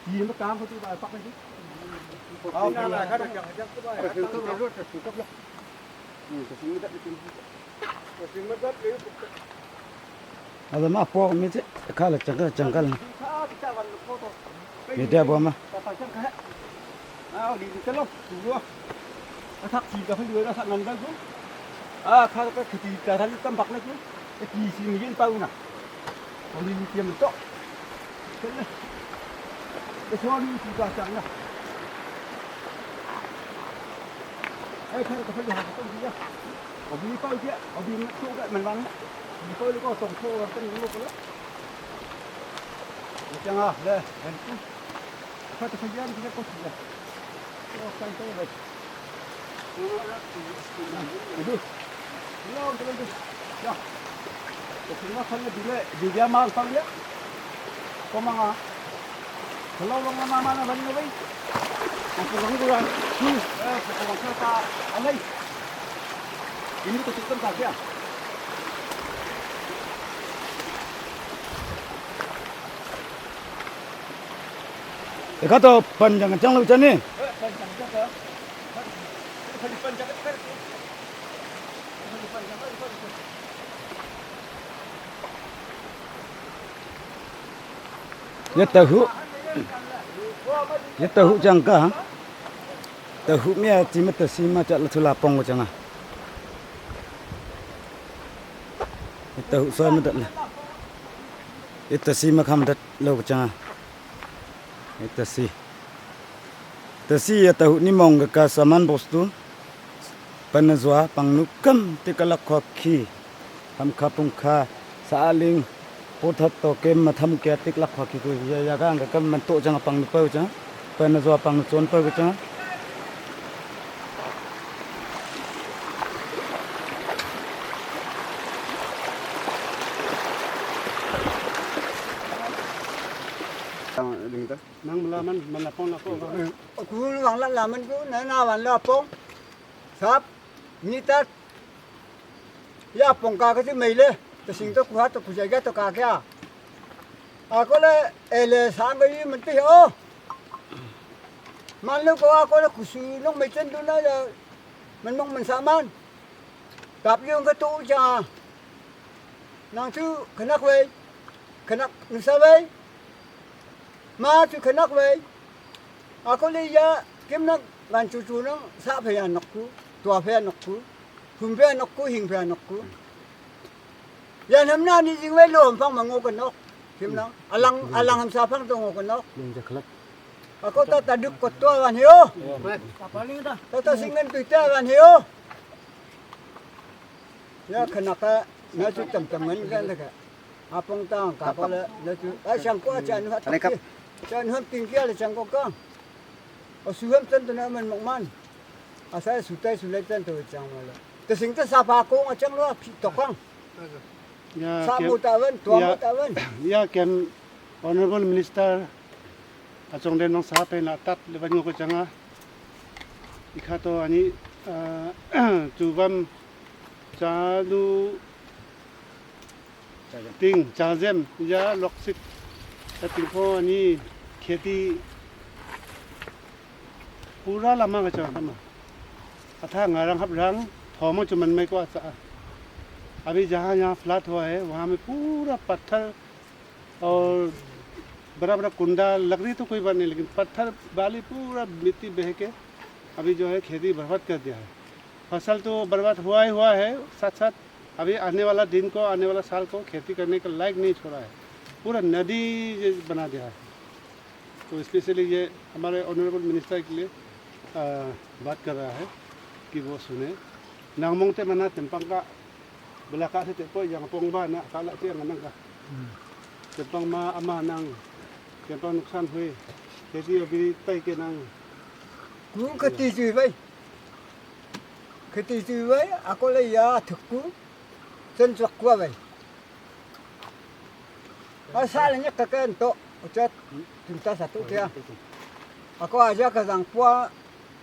S6: chỉ nó cám thôi, tôi bắt đấy chứ. Không là cái được chẳng phải cứ cấp là rút từ cấp luôn. Cái thứ đất cái thứ mất đất đấy.
S8: Ada mah po mi je kala janggal. Beda apa mah?
S6: Đi cái lốc, đúng thắc gì cả phải đưa ra thằng ngân cái cũng. Khai cái thì cả thằng tâm bạc này cũng. Cái gì xì mình yên tao nè. Còn đi tìm một chỗ. Thế này. Cái số đi thì cả chẳng nè. Ê, khai cái phải đưa hàng cái gì á. Ở bên coi kia, ở bên chỗ cái mình vắng. Đi coi có tổng số là cái lục đó. Chẳng à, đây. Khai cái phải đưa thì có gì à. Cái cái này. Đi. Lo cái này. Ya. Kita kena di dia mal tau dia. Kau mana? Kalau orang mana bani ni? Aku orang tu kan. Aku orang kereta alai. Ini tu sistem saja.
S8: Kata panjang kencang lu ni.
S6: Panjang ke? Panjang ke?
S8: Ya tahu jangka. Tahu mia timet sima cak lu lapong macam ah. Tahu soal mudat lah. Itu sima kam dat lu macam ah. Itu si. Tasi ya tahu ni mong ke saman bos tu. Panazwa pangnukam tikalak koki. Ham kapung ka saling Pothat to kem matham ke tik lak phaki ko ya ga ang kam man to jang pang ni pau cha pan zo pang chon pau cha
S1: nang melaman melapong lapong.
S7: Aku wang la man ku na wan la pong sap nitat ya pong ka cái mày le ta sing to ku ha to ku jaga to ka kya a ko le ele sang cái mình ti ho man lo ko ako la kusu nong may chen doon na man mong man saman tap yung ka tu cha nang tu kanak we kanak nusa we ma tu kanak we ako le ya kim nak ban chu chu nong sa phe an nok ku tua phe an nok ku hum phe an nok ku hing phe an nok ku yan ham na ni jing we lo ham phang ma ngo kan nok kim nong alang ham sa phang to ngo kan nok ako ta taduk ko to wan hiyo ta singan tuita wan hiyo ya kanaka na chu tam tam ngan gan ka apong ta ka ko la chu ai sang ko chan ha chan hom ting kia le sang ko ka o su hom tan na man mok man asa su tai su le tan to chang ma la ta sing ta sa pa ko nga chang lo phi to kang
S1: Ya,
S7: sa mu ta wen to mu ta wen
S1: ya can honorable minister achong den nong sa pe na tat le ban ngo ko changa ikhato ani chubam chalu ting chajem ya loksik ta ting pho ani खेती पूरा लम्बा का चौड़ा में अथा ngaरंग हब रंग थोमो चुमन में को अच्छा अभी जहाँ यहाँ फ्लैट हुआ है वहाँ में पूरा पत्थर और बड़ा बड़ा कुंडा लकड़ी तो कोई बात नहीं लेकिन पत्थर बाली पूरा मिट्टी बह के अभी जो है खेती बर्बाद कर दिया है फसल तो बर्बाद हुआ ही हुआ है साथ साथ अभी आने वाला दिन को आने वाला साल को खेती करने का लायक नहीं छोड़ा है पूरा नदी बना दिया है तो स्पेशली ये हमारे ऑनरेबल मिनिस्टर के लिए बात कर रहा है कि वो सुने नांगमोंग ते मना तेंपंग का belaka se te po yang pong ba na kala te ngang ka tempang ma ama nang tempang nuksan hui खेती अभी तय के नंग
S7: ku खेती chui vậy खेती chui vậy ako le ya thukku chân chok qua vậy asa le nyak ka kan to chat tinta satu kia ako aja ka jang kwa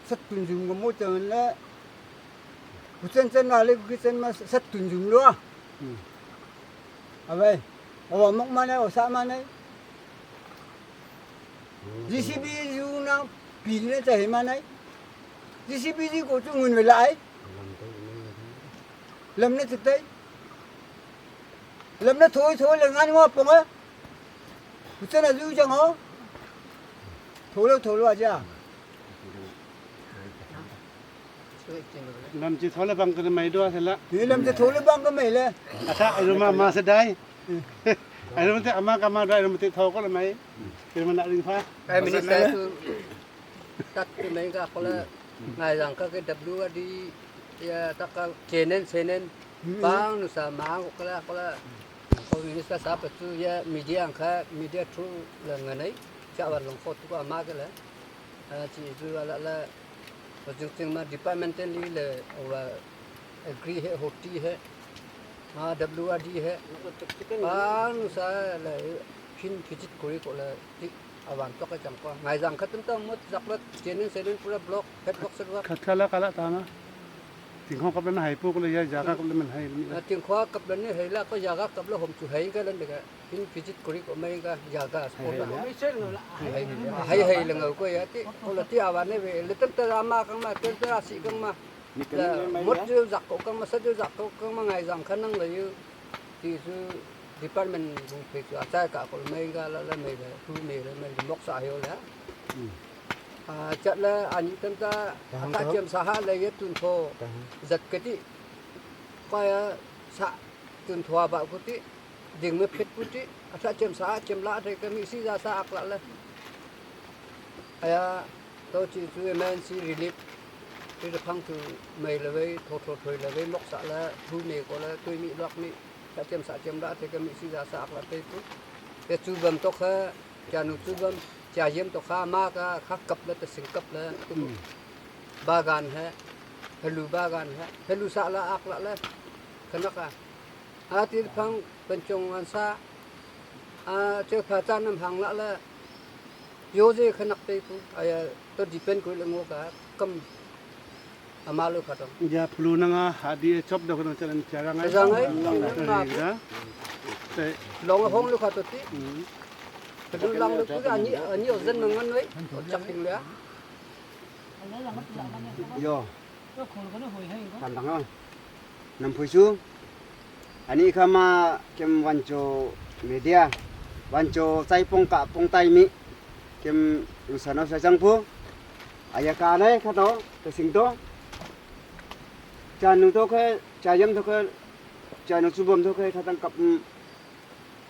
S7: sat tunjung mo mo chen le kuchen chen na le kuchen ma sat tunjung lo abai awa mok mane o sa mane GCB ju na pi ne chai mane GCB ji ko chu ngun ve lại lâm ne thực tế lâm ne thôi thôi là ngan ngo pong á kuchen na ju chang ho thôi lo aja
S1: nam chi thole bang kan mai do thela
S7: ni lâm che thôi le bang ka mai le
S1: ata iruma ma se dai iruma te ama kama dai iruma te tho ko le mai iruma na ring pha
S2: cái minister tu tắt cái mấy cái có là ngày rằng các cái WD ya tak ka CNN bang nu sa ma ko la ko minister sa pa tu ya media ang kha media through la nganai cha war long ko tu ka ma ke la chi tu la और जो सिंह में डिपार्टमेंटली ले और एग्री है होती है हाँ WRD है बाल सा ले फिन फिजिट कोई को ले ठीक आवाम तो का Junko ngày rằng khất tâm mất giặc mất trên sẽ đến पूरा block hết block sẽ block
S1: khala kala ta na ting ho ka ben hai pu ko le ya jaga ko le man hai
S2: tiếng khoa cặp lần này hay là có jaga cặp là hôm chủ hay cái lần đấy cái phim visit kuri của mấy cái jaga sport là hay là người quay ấy hoặc là tia vào này về lấy tên drama các mà tên ra sĩ các mà là một điều giặc của các mà sát điều giặc của các mà ngày rằng khả năng là như thì sự department cũng phải trả trái cả của mấy cái là mấy cái thu mấy là mấy cái mốc xã hiệu là chặt là anh chúng ta ta chiếm xã hội là cái tuần thọ giật cái gì coi xã tuần thọ bảo cái gì dừng mới phết cái gì ta chiếm xã chiếm lá thì cái mỹ sĩ ra xã ác lại tôi chỉ chú emergency relief thì được phăng từ mấy là với thọ thôi là với mốc xã là thu mấy có là tôi mỹ lock mỹ ta chiếm xã chiếm lá thì cái mỹ sĩ ra xã ác lại tới cái chú bầm tóc ha cha nụ chú bầm cha yếm to kha ma ka kha kap la ta sing kap la bagan hai helu bagan hai helu sa la ak la kana ka ati phang penchong an sa che pha chan nam hang la yo je khanak te tu aya to depend ko lengo ka kam amalu kha to
S1: ya flu na nga hadi chop do ko chalan chara ngai
S2: jangai
S1: te
S2: long hong lu kha to ti cái lăng nó cứ anh nhiều dân mà ngon đấy chắc tình lẽ
S7: yo kan dang oi nam phui chu ani khama kem wancho media wancho sai pong ka pong tai mi kem usano sa chang phu aya ka nei kha to te sing to cha nu to khe cha yam to khe cha nu chu bom to khe tha tang kap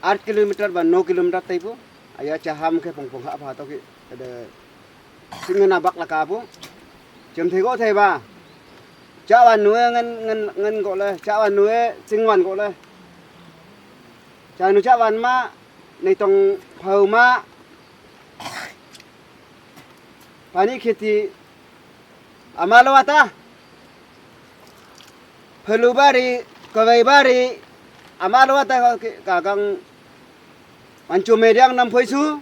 S7: 8 kilometer ba 9 kilometer tai phu aya cha ham khe pong pong ha pha to ki de sing na bak la ka phu chấm thấy có thầy bà cha bà nuôi ngân gọi là cha bà nuôi sinh hoàn gọi là cha nuôi cha bà má này tông hầu má bà ní khi thì amalo ata helu bari kawai bari amalo ata cả căng ancho mediang nam phơi su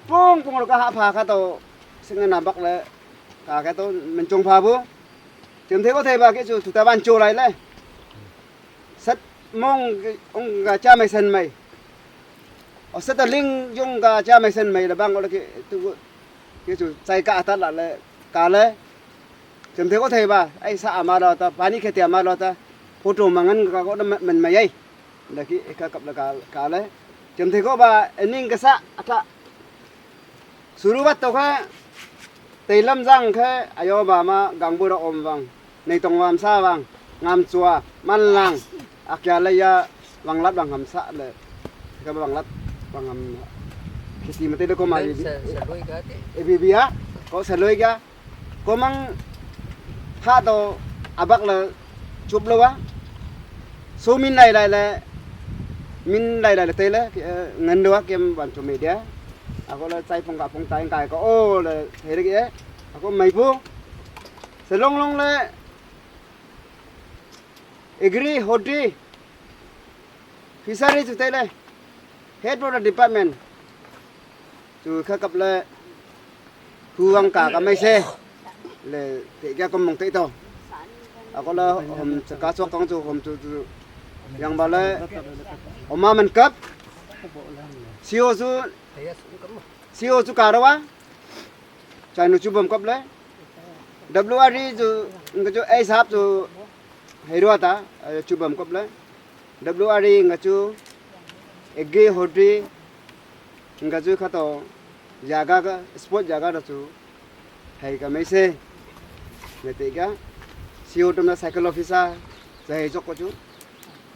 S7: pung pung ka ha pha ka to sinh na bak le cả cái tôi mình trồng pha bố tìm thấy có thể bà cái chủ ta ban trồ này đấy rất mong ông gà cha mày sân mày ở rất là linh dùng gà cha mày sân mày là bang gọi là cái chủ say cả thật là cả lấy tìm thấy có thể bà ai sợ mà đó ta pani cái tiền mà đó ta photo mà ngân có mình mày ấy là cái cặp là cả lấy tìm thấy có bà ninh cái sợ ta suru bắt tao cái tây lâm giang khe ayo ba ma gangbu ro om wang nei tong wam sa wang ngam chua man lang akya la ya wang lat wang ham sa le ka wang lat wang ham kiti mate de ko ma e bi bia ko sa loi ga ko mang tha to abak la chup lo wa so min lai lai le min lai lai le te le ngan do kem ban chu media ako la sai phong ka phong tai kai ko o le thế đấy kia ako mai pu se long long le agree hoti fishery chu tai le head of the department chu kha kap le thu ang ka mai se le te ka kom mong te to ako la hom ka sok kong chu hom chu yang ba le oma man kap siêu chu siêu chu cả đâu á chạy nó chụp bấm cấp lấy WRD chu cái chu A sáp chu hay rồi ta chụp bấm cấp lấy WRD cái chu ege hodi cái chu khát to jaga cái sport jaga đó chu hay cái mấy xe người ta cái siêu trong là cycle officer chạy chọc có chu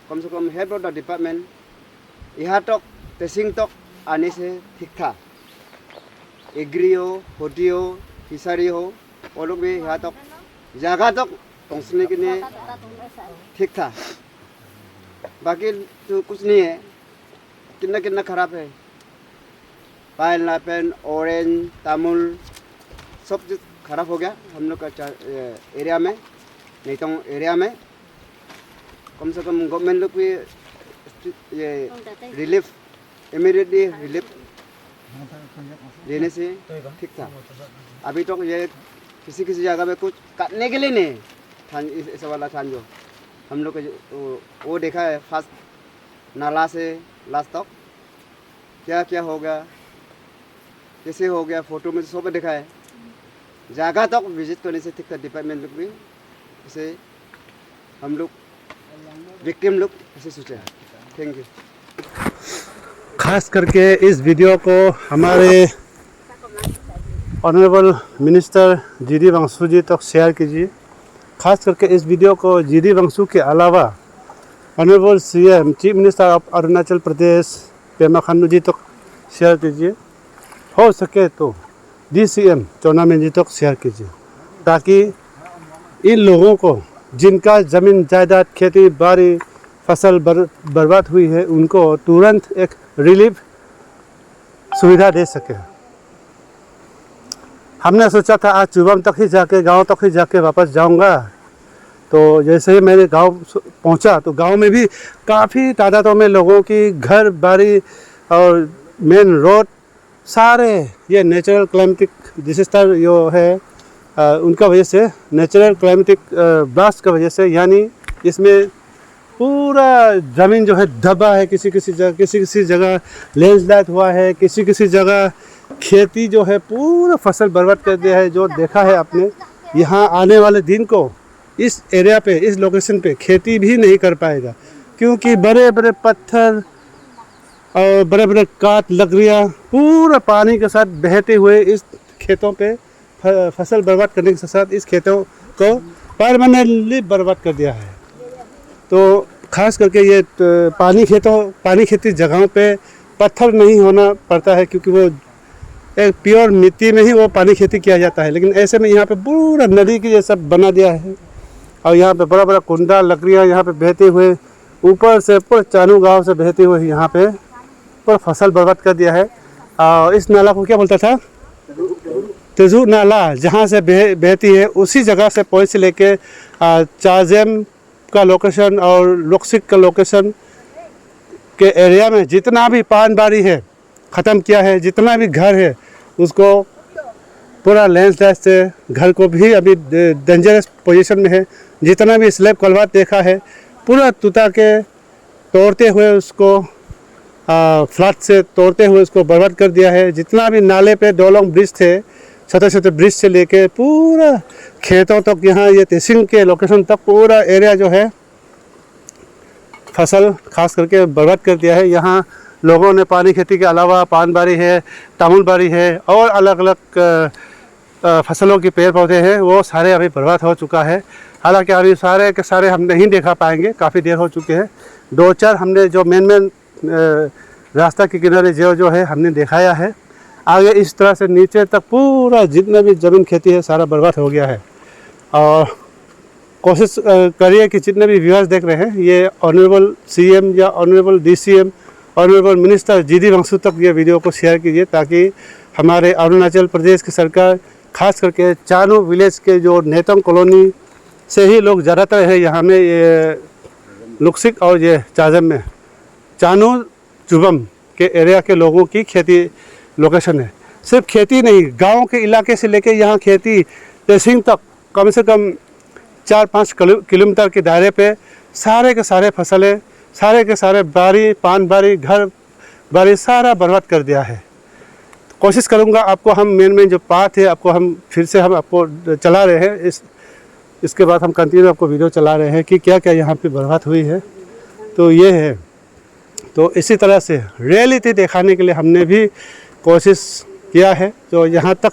S7: kom head of the department ihatok testing tok आने से ठीक था एग्री हो होटी हो फिशरी हो वो लोग भी यहाँ तक जगह तक पहुँचने के लिए ठीक था बाकी तो कुछ नहीं है कितना कितना खराब है पाइन ऑरेंज तामुल सब खराब हो गया हम लोग का एरिया में नहीं तो एरिया में कम से कम गवर्नमेंट लोग भी ये रिलीफ इमीडिएटली रिलीफ देने से ठीक था अभी तो ये किसी जगह में कुछ काटने के लिए नहीं थान इस वाला थान जो हम लोग वो देखा है फर्स्ट नाला से लास्ट तक क्या क्या हो गया कैसे हो गया फोटो में सब देखा है जगह तक विजिट करने से ठीक था डिपार्टमेंट लोग भी इसे हम लोग विक्टिम लोग ऐसे सोचे थैंक यू
S1: खास करके इस वीडियो को हमारे ऑनरेबल मिनिस्टर जीडी वांगसू जी तक शेयर कीजिए। खास करके इस वीडियो को जीडी वांगसू के अलावा honourable CM chief minister of Arunachal Pradesh Pema Khandu ji तक शेयर कीजिए। हो सके तो DCM चौना मेन जी तक शेयर कीजिए ताकि इन लोगों को जिनका ज़मीन जायदाद खेती बाड़ी फसल बर्बाद हुई है उनको तुरंत एक रिलीफ सुविधा दे सके। हमने सोचा था आज चुबम तक ही जाके गांव तक ही जाके वापस जाऊंगा, तो जैसे ही मैंने गांव पहुंचा तो गांव में भी काफ़ी तादादों में लोगों की घर बाड़ी और मेन रोड सारे ये नेचुरल क्लाइमेटिक डिसास्टर जो है उनका वजह से नेचुरल क्लाइमेटिक ब्लास्ट का वजह से, यानी इसमें पूरा ज़मीन जो है दबा है, किसी किसी जगह लैंडस्लाइड हुआ है, किसी जगह खेती जो है पूरा फसल बर्बाद कर दिया है। जो देखा है आपने, यहाँ आने वाले दिन को इस एरिया पे, इस लोकेशन पे खेती भी नहीं कर पाएगा, क्योंकि बड़े बड़े पत्थर और बड़े बड़े काट लकड़ियाँ पूरा पानी के साथ बहते हुए इस खेतों पे फसल बर्बाद करने के साथ इस खेतों को परमानेंटली बर्बाद कर दिया है। तो खास करके ये पानी खेती जगहों पे पत्थर नहीं होना पड़ता है, क्योंकि वो एक प्योर मिट्टी में ही वो पानी खेती किया जाता है। लेकिन ऐसे में यहाँ पे पूरा नदी की जैसा बना दिया है, और यहाँ पे बड़ा बड़ा कुंडा लकड़ियाँ यहाँ पे बहते हुए ऊपर से पूरा चानू गांव से बहते हुए यहाँ पे पूरा फसल बर्बाद कर दिया है। और इस नाला को क्या बोलता था, तेजू नाला, जहाँ से बहती है उसी जगह से पॉइंट से लेके चाजेम का लोकेशन और लोकसिक का लोकेशन के एरिया में जितना भी पानबारी है ख़त्म किया है, जितना भी घर है उसको पूरा लैंडस्लाइड से घर को भी अभी डेंजरस पोजीशन में है। जितना भी स्लैब कलवात देखा है पूरा टूटा के तोड़ते हुए उसको फ्लड से तोड़ते हुए उसको बर्बाद कर दिया है। जितना भी नाले पे डोलोंग ब्रिज थे, छोटे छोटे ब्रिज से लेके पूरा खेतों तक, यहाँ ये तेसिंग के लोकेशन तक पूरा एरिया जो है फसल खास करके बर्बाद कर दिया है। यहाँ लोगों ने पानी खेती के अलावा पानबारी है, तामुलबारी है और अलग अलग फसलों के पेड़ पौधे हैं, वो सारे अभी बर्बाद हो चुका है। हालांकि अभी सारे के सारे हम नहीं देखा पाएंगे, काफ़ी देर हो चुके हैं। 2-4 हमने जो मेन रास्ता के किनारे जो है हमने दिखाया है। आगे इस तरह से नीचे तक पूरा जितना भी ज़मीन खेती है सारा बर्बाद हो गया है। और कोशिश करिए कि जितने भी व्यूअर्स देख रहे हैं, ये ऑनरेबल सीएम या honourable DCM, honourable minister GD Wangsu तक ये वीडियो को शेयर कीजिए, ताकि हमारे अरुणाचल प्रदेश की सरकार खास करके चानू विलेज के जो नेतंग कॉलोनी से ही लोग ज़्यादातर है यहाँ में, ये लुक्सिक और ये चाजम में चानू जुबम के एरिया के लोगों की खेती लोकेशन है। सिर्फ खेती नहीं, गांव के इलाके से लेके यहाँ खेती तेसिंग तक कम से कम 4-5 किलोमीटर के दायरे पे सारे के सारे फसलें, सारे के सारे बारी, पान बारी, घर बारी सारा बर्बाद कर दिया है। कोशिश करूँगा आपको हम मेन जो पाथ है आपको हम फिर से हम आपको चला रहे हैं, इसके बाद हम कंटिन्यू आपको वीडियो चला रहे हैं कि क्या क्या यहाँ पे बर्बाद हुई है। तो ये है, तो इसी तरह से रियलिटी दिखाने के लिए हमने भी कोशिश किया है। जो यहाँ तक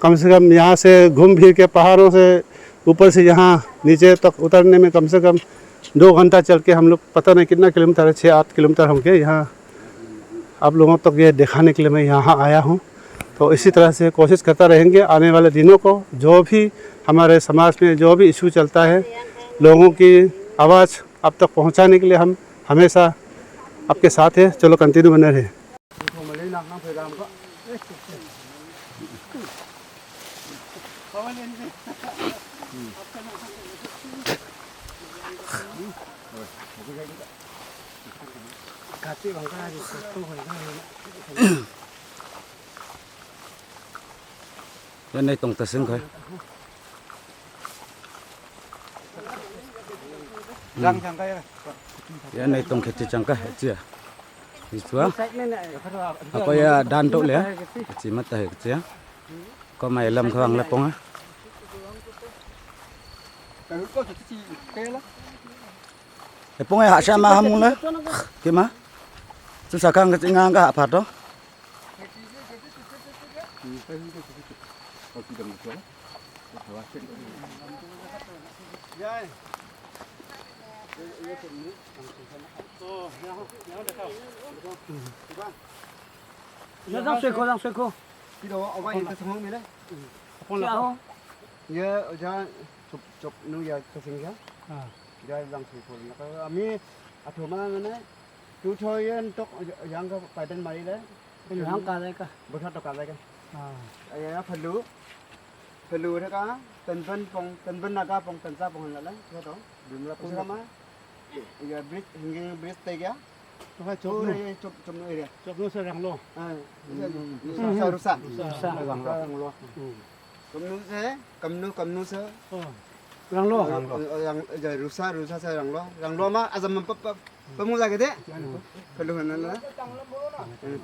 S1: कम से कम यहाँ से घूम फिर के पहाड़ों से ऊपर से यहाँ नीचे तक उतरने में कम से कम 2 घंटा चल के हम लोग पता नहीं कितना किलोमीटर है, 6-8 किलोमीटर होंगे यहाँ आप लोगों तक ये दिखाने के लिए मैं यहाँ आया हूँ। तो इसी तरह से कोशिश करता रहेंगे आने वाले दिनों को, जो भी हमारे समाज में जो भी इशू चलता है, लोगों की आवाज़ आप तक पहुँचाने के लिए हम हमेशा आपके साथ है। चलो कंटिन्यू बने रहे।
S8: Bên đây tổng tật sinh khởi. Bên này tổng khởi chẳng cái chưa? Đi xuống. Apa ya dan tu le? Chỉ mất tay chứ. Có mày lâm khoang là phong á. Phong ai hạ sa ma ham le? Cái má? Chú sa khang cái ngang cái hạ phạt đó.
S7: Nó đang xoay khô.
S6: Cái đó ở vậy ta không biết đấy.
S7: Không là không.
S6: Nhớ ra chụp nuôi giờ ta sinh ra. Giờ đang xoay khô. Nó ami thua mà này. Chú thôi tóc yang cái phải tên mày đấy.
S7: Cái hàng cá đây cả.
S6: Bớt hết tóc cá đây cái. Ai phần lúa thế cả. Tần vân naga phong tần sa phong là đấy. Thế đó. Đừng là phong mà. Giờ bridge tây kia.
S1: phải
S6: Chỗ này chụp nơi này.
S1: chụp nó sẽ răng luôn.
S6: Sao rusak.
S1: Răng luôn.
S6: Cầm nu sơ.
S1: Răng luôn.
S6: Yang giờ rusak sơ răng lo mà azam pemuda gitu. Perlu nana.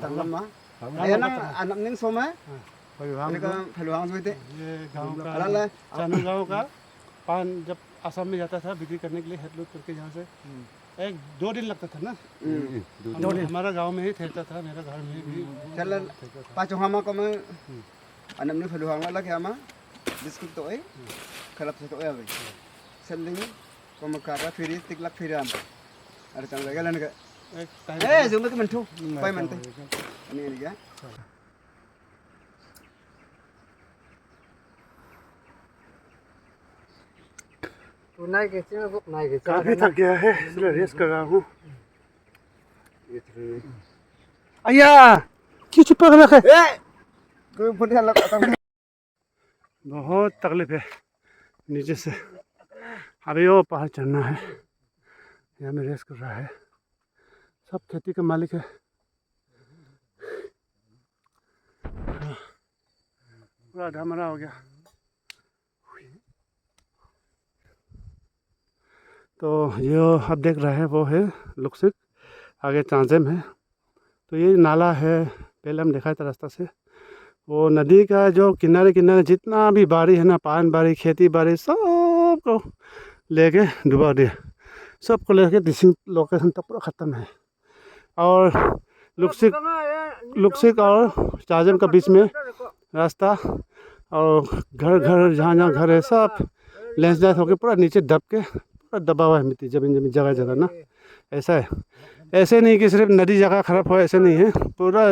S6: Tanglam mah.
S7: Ayan ang anak ning soma.
S1: परिवहन
S7: Ano ka haluang suite?
S1: ये गांव का
S7: Alala.
S1: चानू गांव का पान जब असम में जाता था बिक्री करने के लिए हेड लोड करके यहाँ से 1-2 दिन लगता था ना। हमारा गांव में ही ठहरता था, मेरा घर में भी
S7: Chala pacho hama ko ma anak ning haluang la kya ma. Biskut to ay. Kalap sa to ay. Sending ko makara firi tiklak firam. Ada tang lagi lan ka.
S1: एक time
S7: Eh, zoom ke mentu. Pai mante. Ini ya.
S2: तो नहीं कैसे वो नहीं कैसे
S1: काफी थक गया है इसलिए रेस्ट कर रहा हूँ। अय्या क्यों चुप कर रखे?
S7: Eh. Ko pun halak atang.
S1: बहुत तकलीफ है नीचे से। अभी वो पहाड़ चढ़ना है, यहाँ में रेस्ट कर रहा है। सब खेती का मालिक है। पूरा ढमरा हो गया। तो जो आप देख रहे हैं वो है लुक्सिक, आगे चांजेम है। तो ये नाला है, पहले हम देखा था रास्ता से। वो नदी का जो किनारे किनारे जितना भी बाड़ी है ना, पान बाड़ी खेती बाड़ी सबको लेके डुबा दिया, सबको लेके डिसिंग लोकेशन तक पूरा ख़त्म है। और लुक्सिक और चांजेम का बीच में रास्ता और घर घर जहाँ जहाँ घर है सब लैंडस्लाइड होकर पूरा नीचे दब के पूरा दबा हुआ है मिट्टी, जमीन जमीन जगह जगह ना। ऐसा है, ऐसे नहीं कि सिर्फ नदी जगह खराब हो, ऐसे नहीं है। पूरा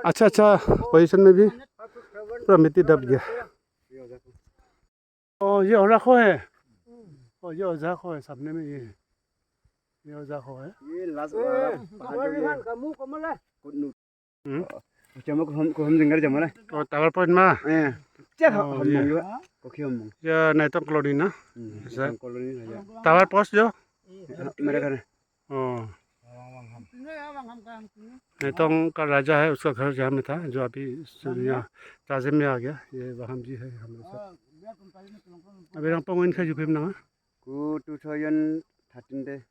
S1: अच्छा अच्छा पोजीशन में भी पूरा मिट्टी दब गया। और ये ओजाखो है, और ये ओजाखो है, सामने में ये ओजाखो है।
S7: Ye las pahal kamu kamala. Kunu. Chama ko hum jingar jamala.
S1: और टावर पॉइंट में
S7: Eh. Cek hum yo. Ko khiom mong.
S1: ये नाइटम कॉलोनी ना, ऐसा
S7: Koloni ya.
S1: टावर पोस्ट जो
S7: Mereka kan.
S1: नाइटम का राजा है, उसका घर जहाँ में था, जो अभी यहाँ ताजिम में आ गया। ये वहाँ जी है हमारे साथ। अभी रंगपंग इन खाई जुफिम ना।
S7: Ku 2013 deh.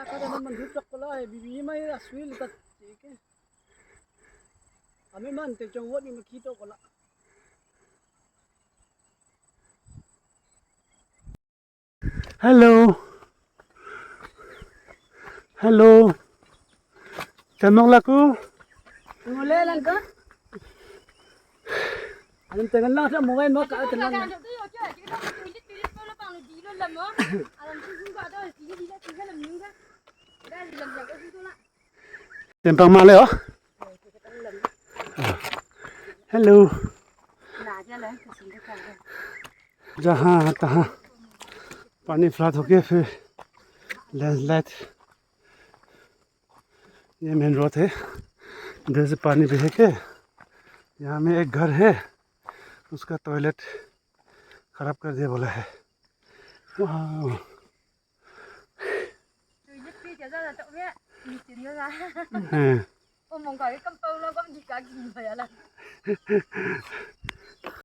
S2: kada naman hitok pala eh bibi may aswil tat ke ame man te chong woni makito pala
S1: hello hello चमंगलाकू
S2: ngole lang ka anong tangan lang sa mungay mo ka tangan lang
S1: टेम्पंग माले हो हेलो जहाँ तहाँ पानी फ्लड हो गया, फिर लैंडस्लाइड। ये मेन रोड है, इधर से पानी बह के यहाँ में एक घर है, उसका टॉयलेट खराब कर दिया बोला है। वाह हैं।